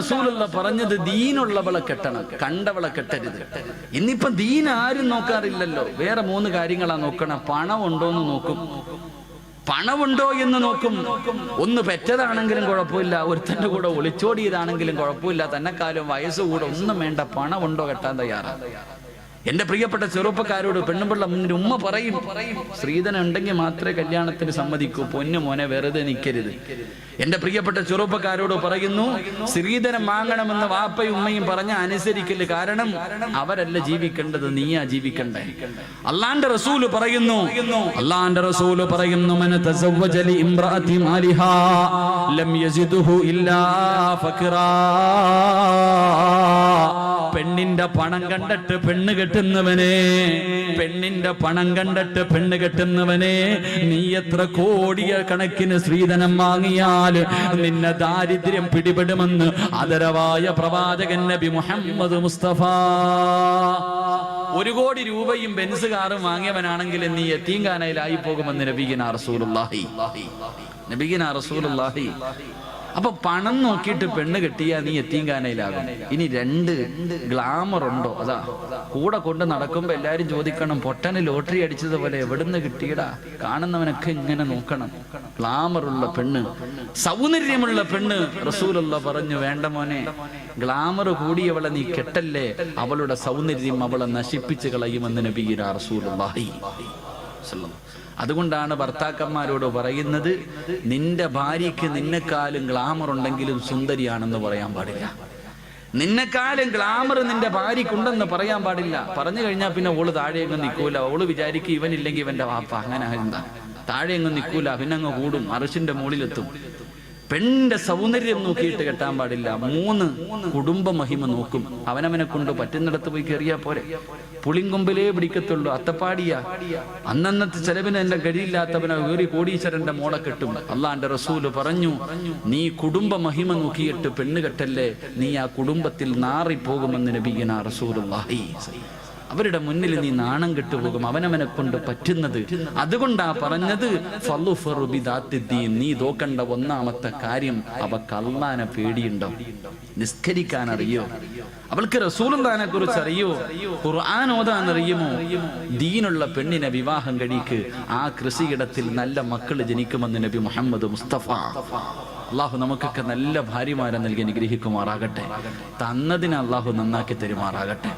റസൂലുള്ള പറഞ്ഞത് ദീനുള്ളവളെ കെട്ടണം, കണ്ടവളെ കെട്ടരുത്. ഇന്നിപ്പം ദീൻ ആരും നോക്കാറില്ലല്ലോ. വേറെ 3 കാര്യങ്ങളാ നോക്കണം. പണം ഉണ്ടോന്ന് നോക്കും, പണമുണ്ടോ എന്ന് നോക്കും. ഒന്ന് പെറ്റതാണെങ്കിലും കുഴപ്പമില്ല, ഒരുത്തന്റെ കൂടെ ഒളിച്ചോടിയതാണെങ്കിലും കുഴപ്പമില്ല, തന്നെക്കാലം വയസ്സുകൂടെ ഒന്നും വേണ്ട, പണമുണ്ടോ കെട്ടാൻ തയ്യാറാണ്. എന്റെ പ്രിയപ്പെട്ട ചെറുപ്പക്കാരോട് പെണ്ണുപിള്ള മുന്നിൽ ഉമ്മ പറയും, സ്ത്രീധനം ഉണ്ടെങ്കിൽ മാത്രമേ കല്യാണത്തിന് സമ്മതിക്കൂ, പൊന്നു മോനെ വെറുതെ നിൽക്കരുത്. എന്റെ പ്രിയപ്പെട്ട ചെറുപ്പക്കാരോട് പറയുന്നു, സ്ത്രീധനം വാങ്ങണമെന്ന് വാപ്പയും ഉമ്മയും പറഞ്ഞ അനുസരിക്കല്. കാരണം അവരല്ല ജീവിക്കേണ്ടത്, നീയാ ജീവിക്കണ്ടേ. അള്ളാന്റെ റസൂല് പറയുന്നു, മൻ തസവ്വജ ലി ഇംറഅതി മാലിഹാ ലം യസിദുഹു ഇല്ലാ ഫഖറാ. പെണ്ണിന്റെ പണം കണ്ടിട്ട് പെണ്ണ് കെട്ടുന്നവനെ, പെണ്ണിന്റെ പണം കണ്ടിട്ട് പെണ്ണ് കെട്ടുന്നവനെ, നീ എത്ര കോടിയ കണക്കിന് സ്ത്രീധനം വാങ്ങിയാൽ നിന്നെ ദാരിദ്ര്യം പിടിപെടുമെന്ന് ആദരവായ പ്രവാചകൻ നബി മുഹമ്മദ് മുസ്തഫ. 1 കോടി രൂപയും ബെൻസ് കാറും വാങ്ങിയവനാണെങ്കിൽ നീ യതീംഖാനയിലായി പോകുമെന്ന് നബിഗിന റസൂലുള്ളാഹി. അപ്പൊ പണം നോക്കിയിട്ട് പെണ്ണ് കെട്ടിയാ നീ യതീംഖാനയിലാകും. ഇനി 2 ഗ്ലാമർ ഉണ്ടോ? അതാ കൂടെ കൊണ്ട് നടക്കുമ്പോ എല്ലാരും ചോദിക്കണം, പൊട്ടന് ലോട്ടറി അടിച്ചതുപോലെ എവിടുന്ന് കിട്ടിയടാ? കാണുന്നവനൊക്കെ ഇങ്ങനെ നോക്കണം. ഗ്ലാമറുള്ള പെണ്ണ്, സൗന്ദര്യമുള്ള പെണ്ണ്. റസൂലുള്ള പറഞ്ഞു, വേണ്ട മോനെ, ഗ്ലാമർ കൂടിയവളെ നീ കെട്ടല്ലേ, അവളുടെ സൗന്ദര്യം അവളെ നശിപ്പിച്ചു കളയുമെന്ന് നബിയുനാ റസൂലുള്ളാഹി. അതുകൊണ്ടാണ് ഭർത്താക്കന്മാരോട് പറയുന്നത്, നിന്റെ ഭാര്യയ്ക്ക് നിന്നെക്കാളും ഗ്ലാമർ ഉണ്ടെങ്കിലും സുന്ദരിയാണെന്ന് പറയാൻ പാടില്ല. നിന്നെക്കാളും ഗ്ലാമർ നിന്റെ ഭാര്യക്കുണ്ടെന്ന് പറയാൻ പാടില്ല. പറഞ്ഞു കഴിഞ്ഞാൽ പിന്നെ ഓള് താഴെയെങ്ങും നിൽക്കൂല. ഓള് വിചാരിക്കും ഇവനില്ലെങ്കിൽ ഇവന്റെ വാപ്പ. അങ്ങനെ എന്താ, താഴെയെങ്ങും നിൽക്കൂല, പിന്നെ അങ്ങ് കൂടും, അർശിന്റെ മുകളിലെത്തും. പെണ്ണിന്റെ സൗന്ദര്യം നോക്കിയിട്ട് കെട്ടാൻ പാടില്ല. 3 കുടുംബ മഹിമ നോക്കും. അവനവനെ കൊണ്ട് പറ്റുന്നിടത്ത് പോയി കയറിയാ പോരെ. പുളിങ്കൊമ്പിലേ പിടിക്കത്തുള്ളൂ, അത്തപ്പാടിയ അന്നന്നത്തെ ചെലവിന് എന്റെ കഴിയില്ലാത്തവനെ വേറി കോടീശ്വരന്റെ മോളെ കെട്ടും. അള്ളാന്റെ റസൂല് പറഞ്ഞു, നീ കുടുംബ മഹിമ നോക്കിയിട്ട് പെണ്ണ് കെട്ടല്ലേ, നീ ആ കുടുംബത്തിൽ നാറിപ്പോകുമെന്ന് നബിയുനാ റസൂലുള്ളാഹി. അവരുടെ മുന്നിൽ നീ നാണം കെട്ടുപോകും, അവനവനെ കൊണ്ട് പറ്റുന്നത്. അതുകൊണ്ടാ പറഞ്ഞത്, നീ നോക്കണ്ട 1ാമത്തെ കാര്യം, അവക്ക് അള്ളാനെ പേടിയുണ്ടോ? നിസ്കരിക്കാൻ അറിയോ? അവൾക്ക് റസൂലുള്ളാഹിനെ കുറിച്ച് അറിയോ? ഖുർആൻ ഓതാൻ അറിയുമോ? ദീനുള്ള പെണ്ണിനെ വിവാഹം കഴിക്ക്. ആ കൃഷിയിടത്തിൽ നല്ല മക്കൾ ജനിക്കുമെന്ന് നബി മുഹമ്മദ് മുസ്തഫ. അള്ളാഹു നമുക്കൊക്കെ നല്ല ഭാര്യമാരെ നൽകി അനുഗ്രഹിക്കുമാറാകട്ടെ. തന്നതിന് അള്ളാഹു നന്നാക്കി തരുമാറാകട്ടെ.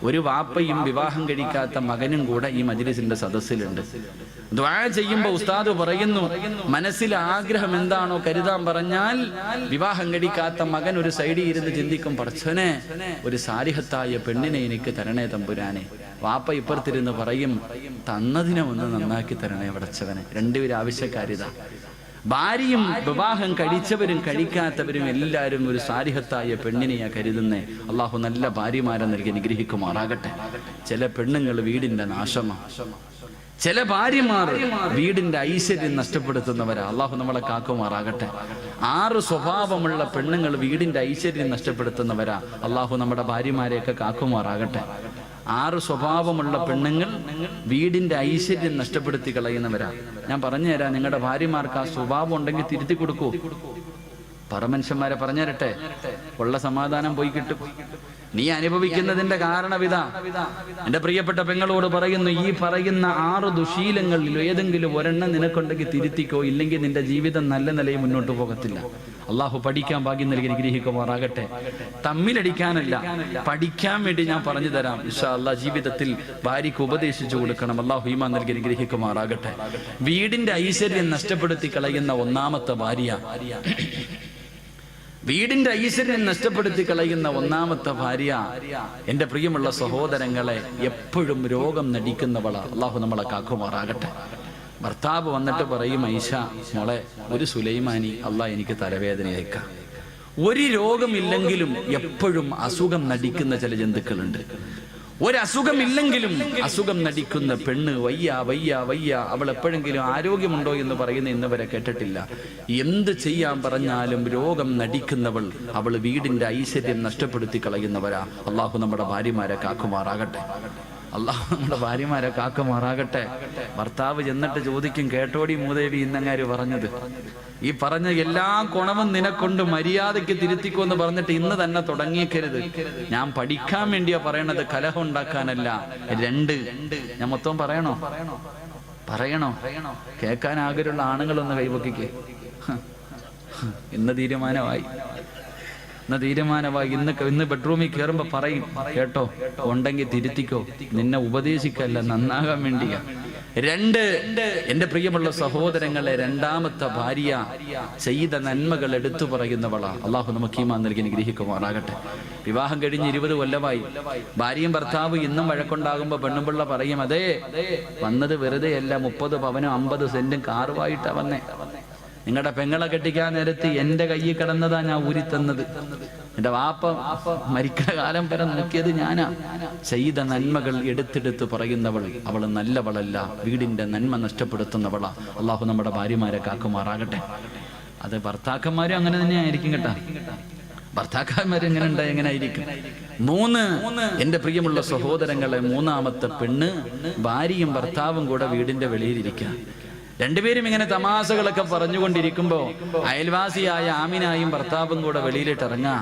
ഒരു വാപ്പയും വിവാഹം കഴിക്കാത്ത മകനും കൂടെ ഈ മജ്‌ലിസിന്റെ സദസ്സിലുണ്ട്. ദുആ ചെയ്യുമ്പോൾ ഉസ്താദ് പറയുന്നു, മനസ്സിലെ ആഗ്രഹം എന്താണോ കരുതാൻ പറഞ്ഞാൽ, വിവാഹം കഴിക്കാത്ത മകൻ ഒരു സൈഡിൽ ഇരുന്ന് ചിന്തിക്കും, പടച്ചോനെ ഒരു സാലിഹത്തായ പെണ്ണിനെ എനിക്ക് തരണേ തമ്പുരാനെ. വാപ്പ ഇപ്പുറത്തിരുന്ന് പറയും, തന്നതിനെ ഒന്ന് നന്നാക്കി തരണേ പടച്ചവനെ. 2 പേരും ആവശ്യക്കാരിതാ. ഭാര്യയും വിവാഹം കഴിച്ചവരും കഴിക്കാത്തവരും എല്ലാവരും ഒരു സാലിഹത്തായ പെണ്ണിനെയാ കരുതുന്നേ. അള്ളാഹു നല്ല ഭാര്യമാരെ നൽകി അനുഗ്രഹിക്കുമാറാകട്ടെ. ചില പെണ്ണുങ്ങൾ വീടിന്റെ നാശമാണ്, ചില ഭാര്യമാർ വീടിന്റെ ഐശ്വര്യം നഷ്ടപ്പെടുത്തുന്നവരാ. അള്ളാഹു നമ്മളെ കാക്കുമാറാകട്ടെ. 6 സ്വഭാവമുള്ള പെണ്ണുങ്ങൾ വീടിന്റെ ഐശ്വര്യം നഷ്ടപ്പെടുത്തുന്നവരാ. അള്ളാഹു നമ്മുടെ ഭാര്യമാരെയൊക്കെ കാക്കുമാറാകട്ടെ. 6 സ്വഭാവമുള്ള പെണ്ണുങ്ങൾ വീടിന്റെ ഐശ്വര്യം നഷ്ടപ്പെടുത്തി കളയുന്നവരാ. ഞാൻ പറഞ്ഞുതരാം, നിങ്ങളുടെ ഭാര്യമാർക്ക് ആ സ്വഭാവം ഉണ്ടെങ്കിൽ തിരുത്തി കൊടുക്കൂ. പറമനുഷ്യന്മാരെ പറഞ്ഞുതരട്ടെ, ഉള്ള സമാധാനം പോയി കിട്ടും. നീ അനുഭവിക്കുന്നതിന്റെ കാരണവിതാ. എന്റെ പ്രിയപ്പെട്ട പെങ്ങളോട് പറയുന്നു, ഈ പറയുന്ന 6 ദുശീലങ്ങളിൽ ഏതെങ്കിലും ഒരെണ്ണം നിനക്കുണ്ടെങ്കിൽ തിരുത്തിക്കോ, ഇല്ലെങ്കിൽ നിന്റെ ജീവിതം നല്ല നിലയിൽ മുന്നോട്ട് പോകത്തില്ല. അള്ളാഹു പഠിക്കാൻ ഭാഗ്യം നൽകി അനുഗ്രഹിക്കുമാറാകട്ടെ. തമ്മിലടിക്കാനല്ല, പഠിക്കാൻ വേണ്ടി ഞാൻ പറഞ്ഞു തരാം. ഇൻഷാ അല്ലാഹ് ജീവിതത്തിൽ ഭാര്യയ്ക്ക് ഉപദേശിച്ചു കൊടുക്കണം. അള്ളാഹു ഈമാൻ നൽകി അനുഗ്രഹിക്കുമാറാകട്ടെ. വീടിന്റെ ഐശ്വര്യം നഷ്ടപ്പെടുത്തി കളയുന്ന 1ാമത്തെ ഭാര്യ, വീടിന്റെ ഐശ്വര്യം നഷ്ടപ്പെടുത്തി കളയുന്ന 1ാമത്തെ ഭാര്യ, എന്റെ പ്രിയമുള്ള സഹോദരങ്ങളെ, എപ്പോഴും രോഗം നടിക്കുന്നവളാ. അള്ളാഹു നമ്മളെ കാക്കുമാറാകട്ടെ. ഭർത്താവ് വന്നിട്ട് പറയും, ഐഷ മോളെ, ഒരു സുലൈമാനി അള്ളാഹ് എനിക്ക് തലവേദനയേക്കാം. ഒരു രോഗമില്ലെങ്കിലും എപ്പോഴും അസുഖം നടിക്കുന്ന ചില ജന്തുക്കളുണ്ട്. ഒരസുഖമില്ലെങ്കിലും അസുഖം നടിക്കുന്ന പെണ്ണ്, വയ്യ വയ്യ വയ്യ. അവൾ എപ്പോഴെങ്കിലും ആരോഗ്യമുണ്ടോ എന്ന് പറയുന്ന ഇന്നുവരെ കേട്ടിട്ടില്ല. എന്ത് ചെയ്യാൻ പറഞ്ഞാലും രോഗം നടിക്കുന്നവൾ, അവൾ വീടിന്റെ ഐശ്വര്യം നഷ്ടപ്പെടുത്തി കളയുന്നവരാ. അള്ളാഹു നമ്മുടെ ഭാര്യമാരെ കാക്കുമാറാകട്ടെ. അള്ളാഹു നമ്മുടെ ഭാര്യമാരെ കാക്കുമാറാകട്ടെ. ഭർത്താവ് ചെന്നിട്ട് ചോദിക്കും, കേട്ടോടി മൂദേവി ഇന്നങ്ങാര് പറഞ്ഞത്? ഈ പറഞ്ഞ എല്ലാ ഗുണവും നിനക്കൊണ്ട് മര്യാദയ്ക്ക് തിരുത്തിക്കോ എന്ന് പറഞ്ഞിട്ട് ഇന്ന് തന്നെ തുടങ്ങിയേക്കരുത്. ഞാൻ പഠിക്കാൻ വേണ്ടിയാ പറയണത്, കലഹം ഉണ്ടാക്കാനല്ല. 2 ഞാൻ മൊത്തം പറയണോ? കേൾക്കാൻ ആഗ്രഹമുള്ള ആണുങ്ങളൊന്ന് കൈവക്കിക്കേ. ഇന്ന് തീരുമാനമായി. ഇന്ന് ബെഡ്റൂമിൽ കയറുമ്പോ പറയും, കേട്ടോ, ഉണ്ടെങ്കിൽ തിരുത്തിക്കോ, നിന്നെ ഉപദേശിക്കല്ല, നന്നാകാൻ വേണ്ടിയാ. 2 എന്റെ പ്രിയമുള്ള സഹോദരങ്ങളെ, രണ്ടാമത്തെ ഭാര്യ ചെയ്ത നന്മകൾ എടുത്തു പറയുന്നവളാ. അള്ളാഹു നമുക്ക് ഈമാൻ നൽകി അനുഗ്രഹിക്കുമാറാകട്ടെ. വിവാഹം കഴിഞ്ഞ് 20 കൊല്ലമായി. ഭാര്യയും ഭർത്താവ് ഇന്നും വഴക്കുണ്ടാകുമ്പോ പെണ്ണുപിള്ള പറയും, അതേ വന്നത് വെറുതെ അല്ല, 30 പവനും 50 സെന്റും കാറുമായിട്ടാ വന്നേ. നിങ്ങളുടെ പെങ്ങളെ കെട്ടിക്കാൻ നേരത്ത് എന്റെ കയ്യിൽ കിടന്നതാ ഞാൻ ഊരിത്തന്നത്. എന്റെ വാപ്പ മരിക്കുന്ന കാലം വരെ നോക്കിയത് ഞാനാ. ചെയ്ത നന്മകൾ എടുത്തെടുത്ത് പറയുന്നവൾ, അവൾ നല്ലവളല്ല, വീടിന്റെ നന്മ നഷ്ടപ്പെടുത്തുന്നവളാ. അള്ളാഹു നമ്മുടെ ഭാര്യമാരെ കാക്കുമാറാകട്ടെ. അത് ഭർത്താക്കന്മാരും അങ്ങനെ തന്നെ ആയിരിക്കും കേട്ടാ. ഭർത്താക്കന്മാർ എങ്ങനെ ഉണ്ടായി എങ്ങനെ ആയിരിക്കും. 3 എന്റെ പ്രിയമുള്ള സഹോദരങ്ങളെ, മൂന്നാമത്തെ പെണ്ണ് ഭാര്യയും ഭർത്താവും കൂടെ വീടിന്റെ വെളിയിലിരിക്കുക. 2 പേരും ഇങ്ങനെ തമാശകളൊക്കെ പറഞ്ഞുകൊണ്ടിരിക്കുമ്പോ അയൽവാസിയായ ആമിനായും ഭർത്താവും കൂടെ വെളിയിലിട്ട് ഇറങ്ങാ.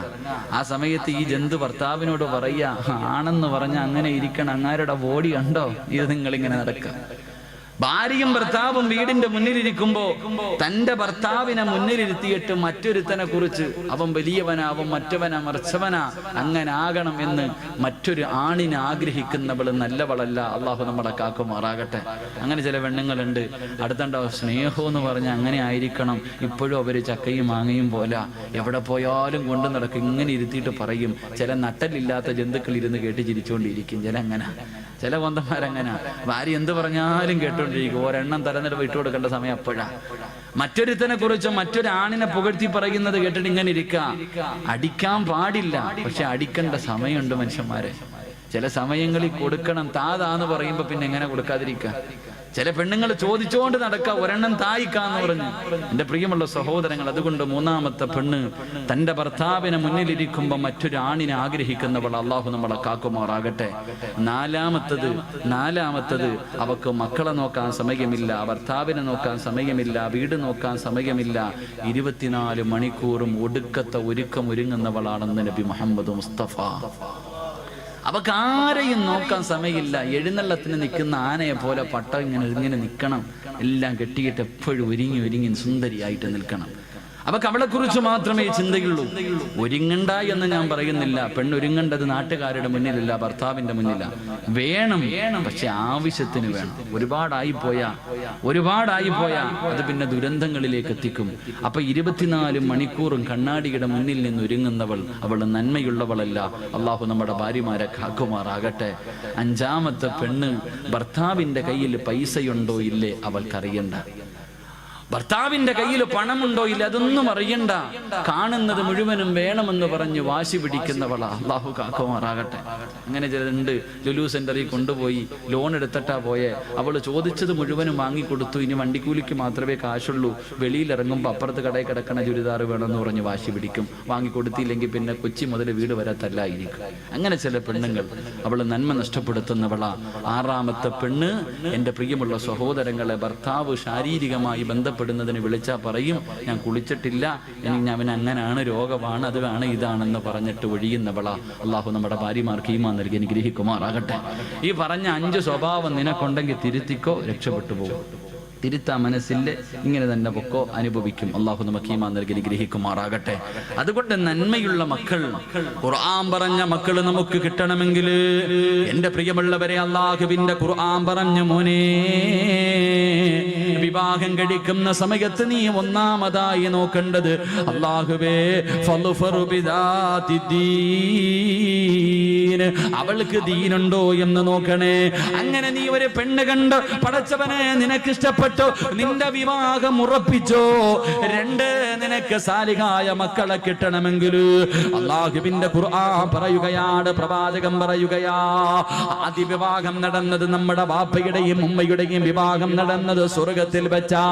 ആ സമയത്ത് ഈ ജന്തു ഭർത്താവിനോട് പറയാ, ആണെന്ന് പറഞ്ഞ അങ്ങനെ ഇരിക്കണം, അങ്ങാരുടെ ബോഡി കണ്ടോ, ഇത് നിങ്ങളിങ്ങനെ നടക്കുക. ഭാര്യയും ഭർത്താവും വീടിന്റെ മുന്നിലിരിക്കുമ്പോ തന്റെ ഭർത്താവിനെ മുന്നിലിരുത്തിയിട്ട് മറ്റൊരുത്തനെ കുറിച്ച് അവൻ വലിയവനാ, അവൻ മറ്റവനാ, മറിച്ചവനാ, അങ്ങനെ ആകണം എന്ന് മറ്റൊരു ആണിനെ ആഗ്രഹിക്കുന്നവൾ നല്ലവളല്ല. അള്ളാഹു നമ്മളെ കാക്കുമാറാകട്ടെ. അങ്ങനെ ചില പെണ്ണുങ്ങളുണ്ട്, അടുത്തുണ്ടാവും സ്നേഹം എന്ന് പറഞ്ഞാൽ അങ്ങനെ ആയിരിക്കണം. ഇപ്പോഴും അവര് ചക്കയും മാങ്ങയും പോലെ എവിടെ പോയാലും കൊണ്ടു നടക്കും. ഇങ്ങനെ ഇരുത്തിയിട്ട് പറയും. ചില നട്ടലില്ലാത്ത ജന്തുക്കൾ ഇരുന്ന് കേട്ട് ചിരിച്ചുകൊണ്ടിരിക്കും. ചില കൊന്തന്മാരങ്ങനെ ഭാര്യ എന്ത് പറഞ്ഞാലും കേട്ടോണ്ടിരിക്കും. ഒരെണ്ണം തലനിരവ് ഇട്ട് കൊടുക്കേണ്ട സമയം അപ്പോഴാ. മറ്റൊരുത്തനെ കുറിച്ച് മറ്റൊരു ആണിനെ പുകഴ്ത്തി പറയുന്നത് കേട്ടിട്ട് ഇങ്ങനെ ഇരിക്കുക. അടിക്കാൻ പാടില്ല, പക്ഷെ അടിക്കേണ്ട സമയമുണ്ട് മനുഷ്യന്മാരെ. ചില സമയങ്ങളിൽ കൊടുക്കണം. താതാന്ന് പറയുമ്പോ പിന്നെ എങ്ങനെ കൊടുക്കാതിരിക്കുക? ചില പെണ്ണുങ്ങൾ ചോദിച്ചുകൊണ്ട് നടക്കുക, ഒരെണ്ണം തായിക്കാന്ന് പറഞ്ഞു. എന്റെ പ്രിയമുള്ള സഹോദരങ്ങൾ, അതുകൊണ്ട് മൂന്നാമത്തെ പെണ്ണ് തന്റെ ഭർത്താവിനെ മുന്നിലിരിക്കുമ്പോ മറ്റൊരു ആണിനെ ആഗ്രഹിക്കുന്നവൾ. അള്ളാഹു നമ്മളെ കാക്കുമാറാകട്ടെ. നാലാമത്തത് അവക്ക് മക്കളെ നോക്കാൻ സമയമില്ല, ഭർത്താവിനെ നോക്കാൻ സമയമില്ല, വീട് നോക്കാൻ സമയമില്ല. 24 മണിക്കൂറും ഒടുക്കത്തെ ഒരുങ്ങുന്നവളാണെന്ന് നബി മുഹമ്മദ് മുസ്തഫ. അവക്ക് ആരെയും നോക്കാൻ സമയമില്ല. എഴുന്നള്ളത്തിന് നിൽക്കുന്ന ആനയെ പോലെ പട്ട ഇങ്ങനെ നിൽക്കണം. എല്ലാം കെട്ടിയിട്ട് എപ്പോഴും ഒരുങ്ങി സുന്ദരിയായിട്ട് നിൽക്കണം. അവക്ക് അവളെ കുറിച്ച് മാത്രമേ ചിന്തയുള്ളൂ. ഒരുങ്ങണ്ട എന്ന് ഞാൻ പറയുന്നില്ല. പെണ്ണൊരുങ്ങേണ്ടത് നാട്ടുകാരുടെ മുന്നിലല്ല, ഭർത്താവിന്റെ മുന്നില. വേണം, പക്ഷെ ആവശ്യത്തിന് വേണം. ഒരുപാടായി പോയാ അത് പിന്നെ ദുരന്തങ്ങളിലേക്ക് എത്തിക്കും. അപ്പൊ 24 മണിക്കൂറും കണ്ണാടിയുടെ മുന്നിൽ നിന്ന് ഒരുങ്ങുന്നവൾ അവൾ നന്മയുള്ളവളല്ല. അള്ളാഹു നമ്മുടെ ഭാര്യമാരെ കാക്കുമാറാകട്ടെ. 5ാമത്തെ പെണ്ണ് ഭർത്താവിന്റെ കയ്യിൽ പൈസയുണ്ടോ ഇല്ലേ അവൾക്കറിയണ്ട. ഭർത്താവിന്റെ കയ്യിൽ പണമുണ്ടോ ഇല്ല അതൊന്നും അറിയണ്ട. കാണുന്നത് മുഴുവനും വേണമെന്ന് പറഞ്ഞ് വാശി പിടിക്കുന്നവളാ. അള്ളാഹു കാക്കുമാറാകട്ടെ. അങ്ങനെ ചിലരുണ്ട്, ലുലു സെന്ററിൽ കൊണ്ടുപോയി ലോൺ എടുത്തിട്ടാ പോയെ. അവള് ചോദിച്ചത് മുഴുവനും വാങ്ങിക്കൊടുത്തു. ഇനി വണ്ടിക്കൂലിക്ക് മാത്രമേ കാശുള്ളൂ. വെളിയിലിറങ്ങുമ്പോൾ അപ്പുറത്ത് കടയിൽ കിടക്കണ ചുരിദാർ വേണമെന്ന് പറഞ്ഞ് വാശി പിടിക്കും. വാങ്ങിക്കൊടുത്തില്ലെങ്കിൽ പിന്നെ കൊച്ചി മുതൽ വീട് വരെ തല്ലായിരിക്കും. അങ്ങനെ ചില പെണ്ണുങ്ങൾ, അവള് നന്മ നഷ്ടപ്പെടുത്തുന്നവളാ. 6ാമത്തെ പെണ്ണ് എന്റെ പ്രിയമുള്ള സഹോദരങ്ങളെ, ഭർത്താവ് ശാരീരികമായി ബന്ധപ്പെടുന്നതിന് വിളിച്ചാൽ പറയും, ഞാൻ കുളിച്ചിട്ടില്ല, അവൻ അങ്ങനാണ്, രോഗമാണ്, അതാണ് ഇതാണെന്ന് പറഞ്ഞിട്ട് ഒഴിയുന്നവളാ. അള്ളാഹു നമ്മുടെ ഭാര്യമാർക്ക് ഈമാൻ നൽകി അനുഗ്രഹിക്കുമാറാകട്ടെ. ഈ പറഞ്ഞ 5 സ്വഭാവം നിനക്കുണ്ടെങ്കിൽ തിരുത്തിക്കോ, രക്ഷപ്പെട്ടു പോകും. തിരുത്താ മനസ്സിന്റെ ഇങ്ങനെ തന്നെ പൊക്കോ, അനുഭവിക്കും. അള്ളാഹു നമുക്ക് ഈമാൻ നൽകി അനുഗ്രഹിക്കുമാറാകട്ടെ. അതുകൊണ്ട് നന്മയുള്ള മക്കൾ, ഖുർആൻ പറഞ്ഞ മക്കൾ നമുക്ക് കിട്ടണമെങ്കിൽ എന്റെ പ്രിയമുള്ളവരെ, അള്ളാഹുവിന്റെ ഖുർആൻ പറഞ്ഞു, മോനെ വിവാഹം കഴിക്കുന്ന സമയത്ത് നീ ഒന്നാമതായി നോക്കേണ്ടത്, അല്ലാഹുവേ ഫളുഫറു ബിദാതി ദീൻ, അവൾക്ക് ദീനുണ്ടോ എന്ന് നോക്കണേ. അങ്ങനെ നീ ഒരു പെണ്ണ് കണ്ട് പടച്ചവനെ നിനക്ക് ഇഷ്ടപ്പെട്ടോ, നിന്റെ വിവാഹം ഉറപ്പിച്ചോ. 2 നിനക്ക് സാലിഹായ മക്കളെ കിട്ടണമെങ്കിൽ അല്ലാഹുവിന്റെ ഖുർആൻ പറയുകയാണ്, പ്രവാചകൻ പറയുകയാ, ആദ്യ വിവാഹം നടന്നത് നമ്മുടെ ബാപ്പയുടെയും ഉമ്മയുടെയും വിവാഹം നടന്നത് സ്വർഗത്തിൽ വെച്ചാ.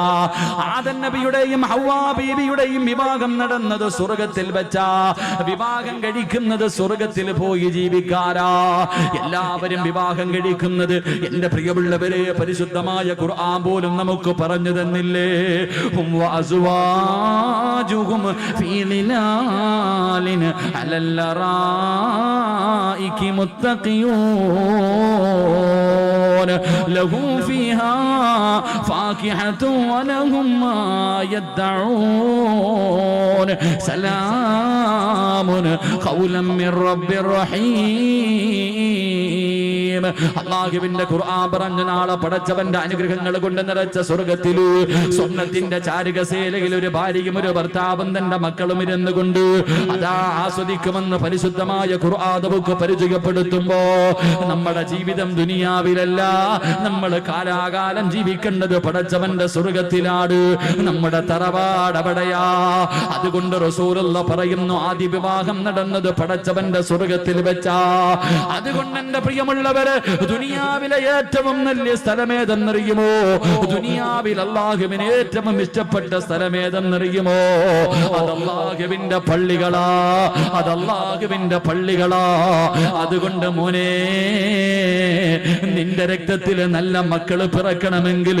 ആദം നബിയുടെയും ഹവ്വാ ബീവിയുടെയും വിവാഹം നടന്നത് സ്വർഗത്തിൽ വെച്ചാ. വിവാഹം കഴിക്കുന്നത് സ്വർഗത്തിൽ പോയി ജീവിക്കാരാ. എല്ലാവരും വിവാഹം കഴിക്കുന്നത്, എന്റെ പ്രിയമുള്ളവരെ, പരിശുദ്ധമായ ഖുർആൻ പോലും നമുക്ക് നമുക്ക് പറഞ്ഞു തന്നില്ലേ? ഹും വഅസ്വാജുഹും ഫീ ളിലാലിൻ അലൽ അറായികി മുത്തഖിയൂൻ ലഹും ഫീഹാ ഫാകിഹത്തുൻ വലഹും മാ യദ്ദഊൻ സലാമുൻ ഖൗലൻ മിർ റബ്ബിർ റഹീം. അല്ലാഹുവിന്റെ ഖുർആൻ പറഞ്ഞു നാളെ പടച്ചവന്റെ അനുഗ്രഹങ്ങൾ കൊണ്ട് നിറച്ച സ്വർഗ്ഗത്തില് സ്വർണ്ണത്തിന്റെ ചാരുകസേലയിൽ ഒരു ഭാര്യയും ഒരു ഭർത്താവും തന്റെ മക്കളും ഇരുന്നു കൊണ്ട് അതാ ആസ്വദിക്കുമെന്ന് പരിശുദ്ധമായ ഖുർആൻ നമുക്ക് പരിചയപ്പെടുത്തുമ്പോ നമ്മുടെ ജീവിതം ദുനിയാവിലല്ല, നമ്മൾ കാലാകാലം ജീവിക്കേണ്ടത് പടച്ചവന്റെ സ്വർഗ്ഗത്തിലാണ്. നമ്മുടെ തറവാട് അവിടെയാ. അതുകൊണ്ട് റസൂലുള്ള പറയുന്നു ആദ്യ വിവാഹം നടന്നത് പടച്ചവന്റെ സ്വർഗ്ഗത്തിൽ വെച്ചാ. അതുകൊണ്ട് എന്റെ പ്രിയമുള്ളവര്, ദുനിയാവിലെ ഏറ്റവും വലിയ സ്ഥലമേതെന്നറിയുമോ? ദുനിയാവിൽ അല്ലാഹുവിന് ഏറ്റവും ഇഷ്ടപ്പെട്ട സ്ഥലമേതെന്നറിയുമോ? അത് അല്ലാഹുവിന്റെ പള്ളികളാ, അത് അല്ലാഹുവിന്റെ പള്ളികളാ. അതുകൊണ്ട് മോനെ, നിന്റെ രക്തത്തിൽ നല്ല മക്കൾ പിറക്കണമെങ്കിൽ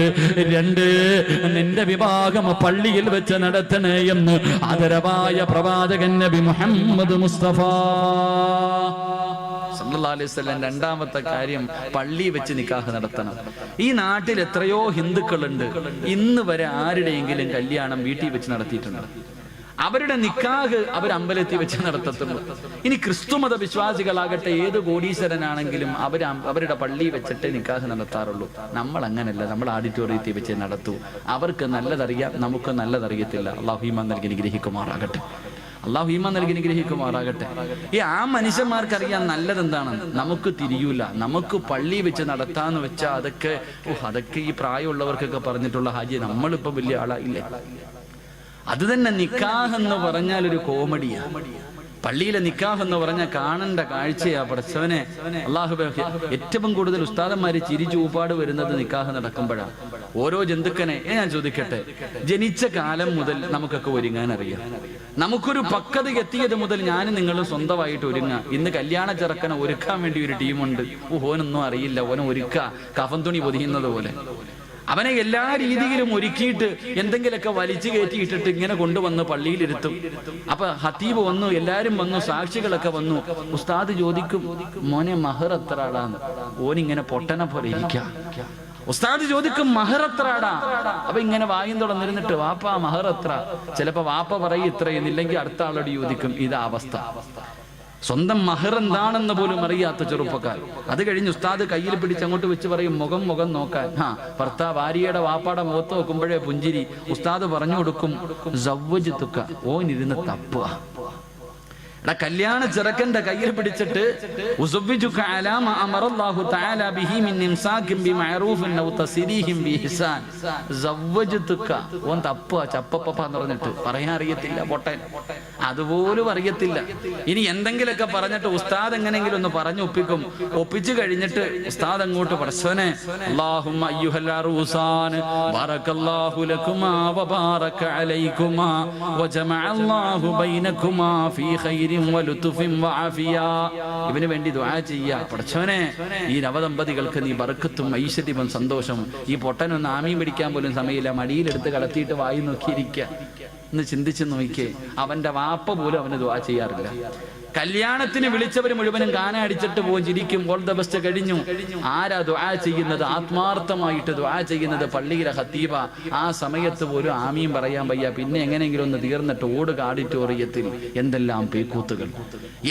നിന്റെ വിവാഹം പള്ളിയിൽ വെച്ച് നടത്തണേ എന്ന് ആദരവായ പ്രവാചകൻ നബി മുഹമ്മദ് മുസ്തഫ സല്ലല്ലാഹു അലൈഹി വസല്ലം രണ്ടാമത്തെ കാര്യം പള്ളി വെച്ച് നിക്കാഹ് നടത്തണം. ഈ നാട്ടിൽ എത്രയോ ഹിന്ദുക്കളുണ്ട്, ഇന്ന് വരെ ആരുടെയെങ്കിലും കല്യാണം വീട്ടിൽ വെച്ച് നടത്തിയിട്ടുണ്ട്. അവരുടെ നിക്കാഹ് അവർ അമ്പലത്തിൽ വെച്ച് നടത്തത്തുള്ളൂ. ഇനി ക്രിസ്തുമത വിശ്വാസികളാകട്ടെ, ഏത് കോടീശ്വരനാണെങ്കിലും അവരുടെ പള്ളി വെച്ചിട്ട് നിക്കാഹ് നടത്താറുള്ളൂ. നമ്മൾ അങ്ങനല്ല, നമ്മൾ ഓഡിറ്റോറിയത്തിൽ വെച്ച് നടത്തൂ. അവർക്ക് നല്ലതറിയാം, നമുക്ക് നല്ലതറിയത്തില്ല. അല്ലാഹു ഈമാൻ നൽകി അനുഗ്രഹിക്കുമാറാകട്ടെ. അല്ലാഹു ഈമാൻ നൽകി അനുഗ്രഹിക്കുമാറാകട്ടെ. ആ മനുഷ്യന്മാർക്കറിയാം നല്ലതെന്താണെന്ന്, നമുക്ക് തിരിയൂല. നമുക്ക് പള്ളി വെച്ച് നടത്താന്ന് വെച്ചാൽ അതൊക്കെ ഈ പ്രായമുള്ളവർക്കൊക്കെ പറഞ്ഞിട്ടുള്ള ഹാജി, നമ്മളിപ്പോ വലിയ ആളായില്ലേ. അത് തന്നെ നിക്കാഹ് എന്ന് പറഞ്ഞാൽ ഒരു കോമഡിയാ. പള്ളിയിലെ നിക്കാഹ് എന്ന് പറഞ്ഞാൽ കാണേണ്ട കാഴ്ചയാ. പടച്ചവനെ, അല്ലാഹു ഏറ്റവും കൂടുതൽ ഉസ്താദന്മാര് ചിരിച്ചൂപ്പാട് വരുന്നത് നിക്കാഹ് നടക്കുമ്പോഴാണ്. ഓരോ ജന്തുക്കനെ ഞാൻ ചോദിക്കട്ടെ, ജനിച്ച കാലം മുതൽ നമുക്കൊക്കെ ഒരുങ്ങാൻ അറിയാം. നമുക്കൊരു പക്വത എത്തിയത് മുതൽ ഞാനും നിങ്ങളും സ്വന്തമായിട്ട് ഒരുങ്ങാം. ഇന്ന് കല്യാണ ചെറുക്കനെ ഒരുക്കാൻ വേണ്ടി ഒരു ടീമുണ്ട്. ഓനൊന്നും അറിയില്ല, ഓനെ ഒരുക്കുക കഫൻ തുണി പൊതിയുന്നത് പോലെ. അവനെ എല്ലാ രീതിയിലും ഒരുക്കിയിട്ട് എന്തെങ്കിലുമൊക്കെ വലിച്ചു കയറ്റിയിട്ടിട്ട് ഇങ്ങനെ കൊണ്ടുവന്ന് പള്ളിയിലിരുത്തും. അപ്പൊ ഹത്തീബ് വന്നു, എല്ലാരും വന്നു, സാക്ഷികളൊക്കെ വന്നു. ഉസ്താദ് ചോദിക്കും, മോനെ മഹർ എത്ര ആടാന്ന്? ഓനിങ്ങനെ പൊട്ടനെ പോലെ ഇരിക്കാം. ഉസ്താദ് ചോദിക്കും, മഹർ എത്ര ആടാ? അപ്പൊ ഇങ്ങനെ വായും തുറന്നിരുന്നിട്ട്, വാപ്പ മഹർ എത്ര? ചിലപ്പോ വാപ്പ പറയും ഇത്രയെന്നില്ലെങ്കിൽ അടുത്ത ആളോട് ചോദിക്കും. ഇതാ അവസ്ഥ. സ്വന്തം മഹർ എന്താണെന്ന് പോലും അറിയാത്ത ചെറുപ്പക്കാർ. അത് കഴിഞ്ഞ് ഉസ്താദ് കയ്യിൽ പിടിച്ച് അങ്ങോട്ട് വെച്ച് പറയും, മുഖം നോക്കാൻ. ഭർത്താവ് ഭാര്യയുടെ വാപ്പാടെ മുഖത്ത് നോക്കുമ്പോഴേ പുഞ്ചിരി. ഉസ്താദ് പറഞ്ഞു കൊടുക്കും, സവ്വജ്തുക, ഓനിരുന്ന് തപ്പുക. കല്യാണ ചെറുക്കന്റെ കയ്യിൽ പിടിച്ചിട്ട് ഓൻ തപ്പുക, ചപ്പപ്പന്ന് പറഞ്ഞിട്ട് പറയാൻ അറിയത്തില്ല, പൊട്ടൻ അതുപോലും അറിയത്തില്ല. ഇനി എന്തെങ്കിലുമൊക്കെ പറഞ്ഞിട്ട് ഉസ്താദ് എങ്ങനെങ്കിലും ഒന്ന് പറഞ്ഞു ഒപ്പിച്ചു കഴിഞ്ഞിട്ട് ഉസ്താദ് അങ്ങോട്ട് പടച്ചോനെ, അല്ലാഹുമ്മ അയ്യുഹൽ അറൂസാൻ ബറകല്ലാഹു ലകുമാ വബാറക അലൈകുമാ വജമഅല്ലാഹു ബൈനകുമാ ഫീ ഖൈർ ഇവന് വേണ്ടി ദുആ ചെയ്യാ. പടച്ചവനെ, ഈ നവദമ്പതികൾക്ക് നീ ബർക്കത്തും ഐശ്വര്യവും സന്തോഷം. ഈ പൊട്ടനൊന്ന് ആമീൻ പിടിക്കാൻ പോലും സമയമില്ല, മടിയിലെടുത്ത് കടത്തിയിട്ട് വായി നോക്കിയിരിക്കുക. എന്ന് ചിന്തിച്ച് നോക്കിക്കേ, അവന്റെ വാപ്പ പോലും അവന് ദുആ ചെയ്യാറില്ല. കല്യാണത്തിന് വിളിച്ചവർ മുഴുവനും ഗാന അടിച്ചിട്ട് പോയി ചിരിക്കും. ഓൾ ദ ബെസ്റ്റ് കഴിഞ്ഞു. ആരാ ദുആ ചെയ്യുന്നത്? ആത്മാർത്ഥമായിട്ട് ദുആ ചെയ്യുന്നത് പള്ളിയിലെ ഖത്തീബ. ആ സമയത്ത് പോലും ആമീൻ പറയാൻ വയ്യ. പിന്നെ എങ്ങനെയെങ്കിലും ഒന്ന് തീർന്നിട്ട് ഓടുക ഓഡിറ്റോറിയത്തിൽ. എന്തെല്ലാം പേക്കൂത്തുകൾ,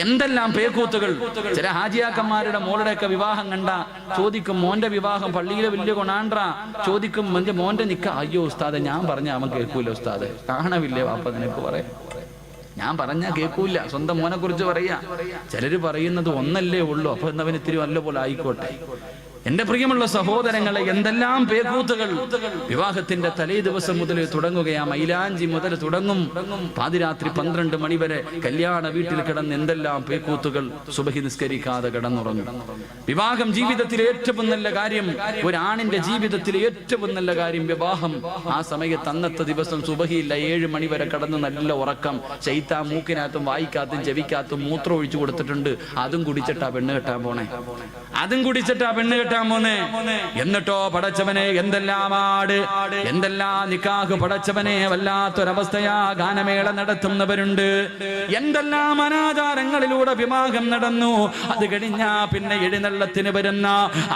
എന്തെല്ലാം പേക്കൂത്തുകൾ. ചില ഹാജിയാക്കന്മാരുടെ മോളുടെയൊക്കെ വിവാഹം കണ്ട ചോദിക്കും, മോന്റെ വിവാഹം പള്ളിയിലെ വലിയ കൊണാണ്ട്ര. ചോദിക്കും, മോന്റെ നിക്ക. അയ്യോ ഉസ്താദെ, ഞാൻ പറഞ്ഞ അവൻ കേൾക്കൂല ഉസ്താദെ. കാണവില്ലേ വാപ്പ നിനക്ക് പറയാം? ഞാൻ പറഞ്ഞാ കേൾക്കൂല. സ്വന്തം മോനെ കുറിച്ച് പറയാ. ചിലര് പറയുന്നത് ഒന്നല്ലേ ഉള്ളൂ, അപ്പൊ എന്നവന് ഇത്തിരി നല്ലപോലെ ആയിക്കോട്ടെ. എന്റെ പ്രിയമുള്ള സഹോദരങ്ങളെ, എന്തെല്ലാം പേക്കൂത്തുകൾ വിവാഹത്തിന്റെ തലേ ദിവസം മുതൽ തുടങ്ങുകയാ. മൈലാഞ്ചി മുതൽ തുടങ്ങും, പാതിരാത്രി 12 മണി വരെ കല്യാണ വീട്ടിൽ കിടന്ന് എന്തെല്ലാം പേക്കൂത്തുകൾ. സുബഹി നിസ്കരിക്കാതെ കിടന്നുറങ്ങും. വിവാഹം ജീവിതത്തിലെ ഏറ്റവും നല്ല കാര്യം, ഒരാണിന്റെ ജീവിതത്തിലെ ഏറ്റവും നല്ല കാര്യം വിവാഹം. ആ സമയത്ത് അന്നത്തെ ദിവസം സുബഹിയില്ല, 7 മണി വരെ കിടന്ന് നല്ല ഉറക്കം. ശൈത്താൻ മൂക്കിനകത്തും വായിക്കാത്തും ചെവിക്കാത്തും മൂത്രം ഒഴിച്ചു കൊടുത്തിട്ടുണ്ട്. അതും കുടിച്ചിട്ടാ പെണ്ണ് കെട്ടാൻ പോണേ. അതും കുടിച്ചിട്ടാ പെണ്ണ് കെട്ടാൻ പോന്നെ. എന്നിട്ടോ പടച്ചവനെ എന്തെല്ലാം ആട്, എന്തെല്ലാം നിക്കാഹ്, പടച്ചവനെ വല്ലാത്തൊരവസ്ഥയാ. ഗാനമേള നടത്തുന്നവരുണ്ട്, എന്തെല്ലാം അനാചാരങ്ങളിലൂടെ വിവാഹം നടന്നു. അത് കഴിഞ്ഞാ പിന്നെ എഴുന്നള്ളത്തിന് വരുന്ന,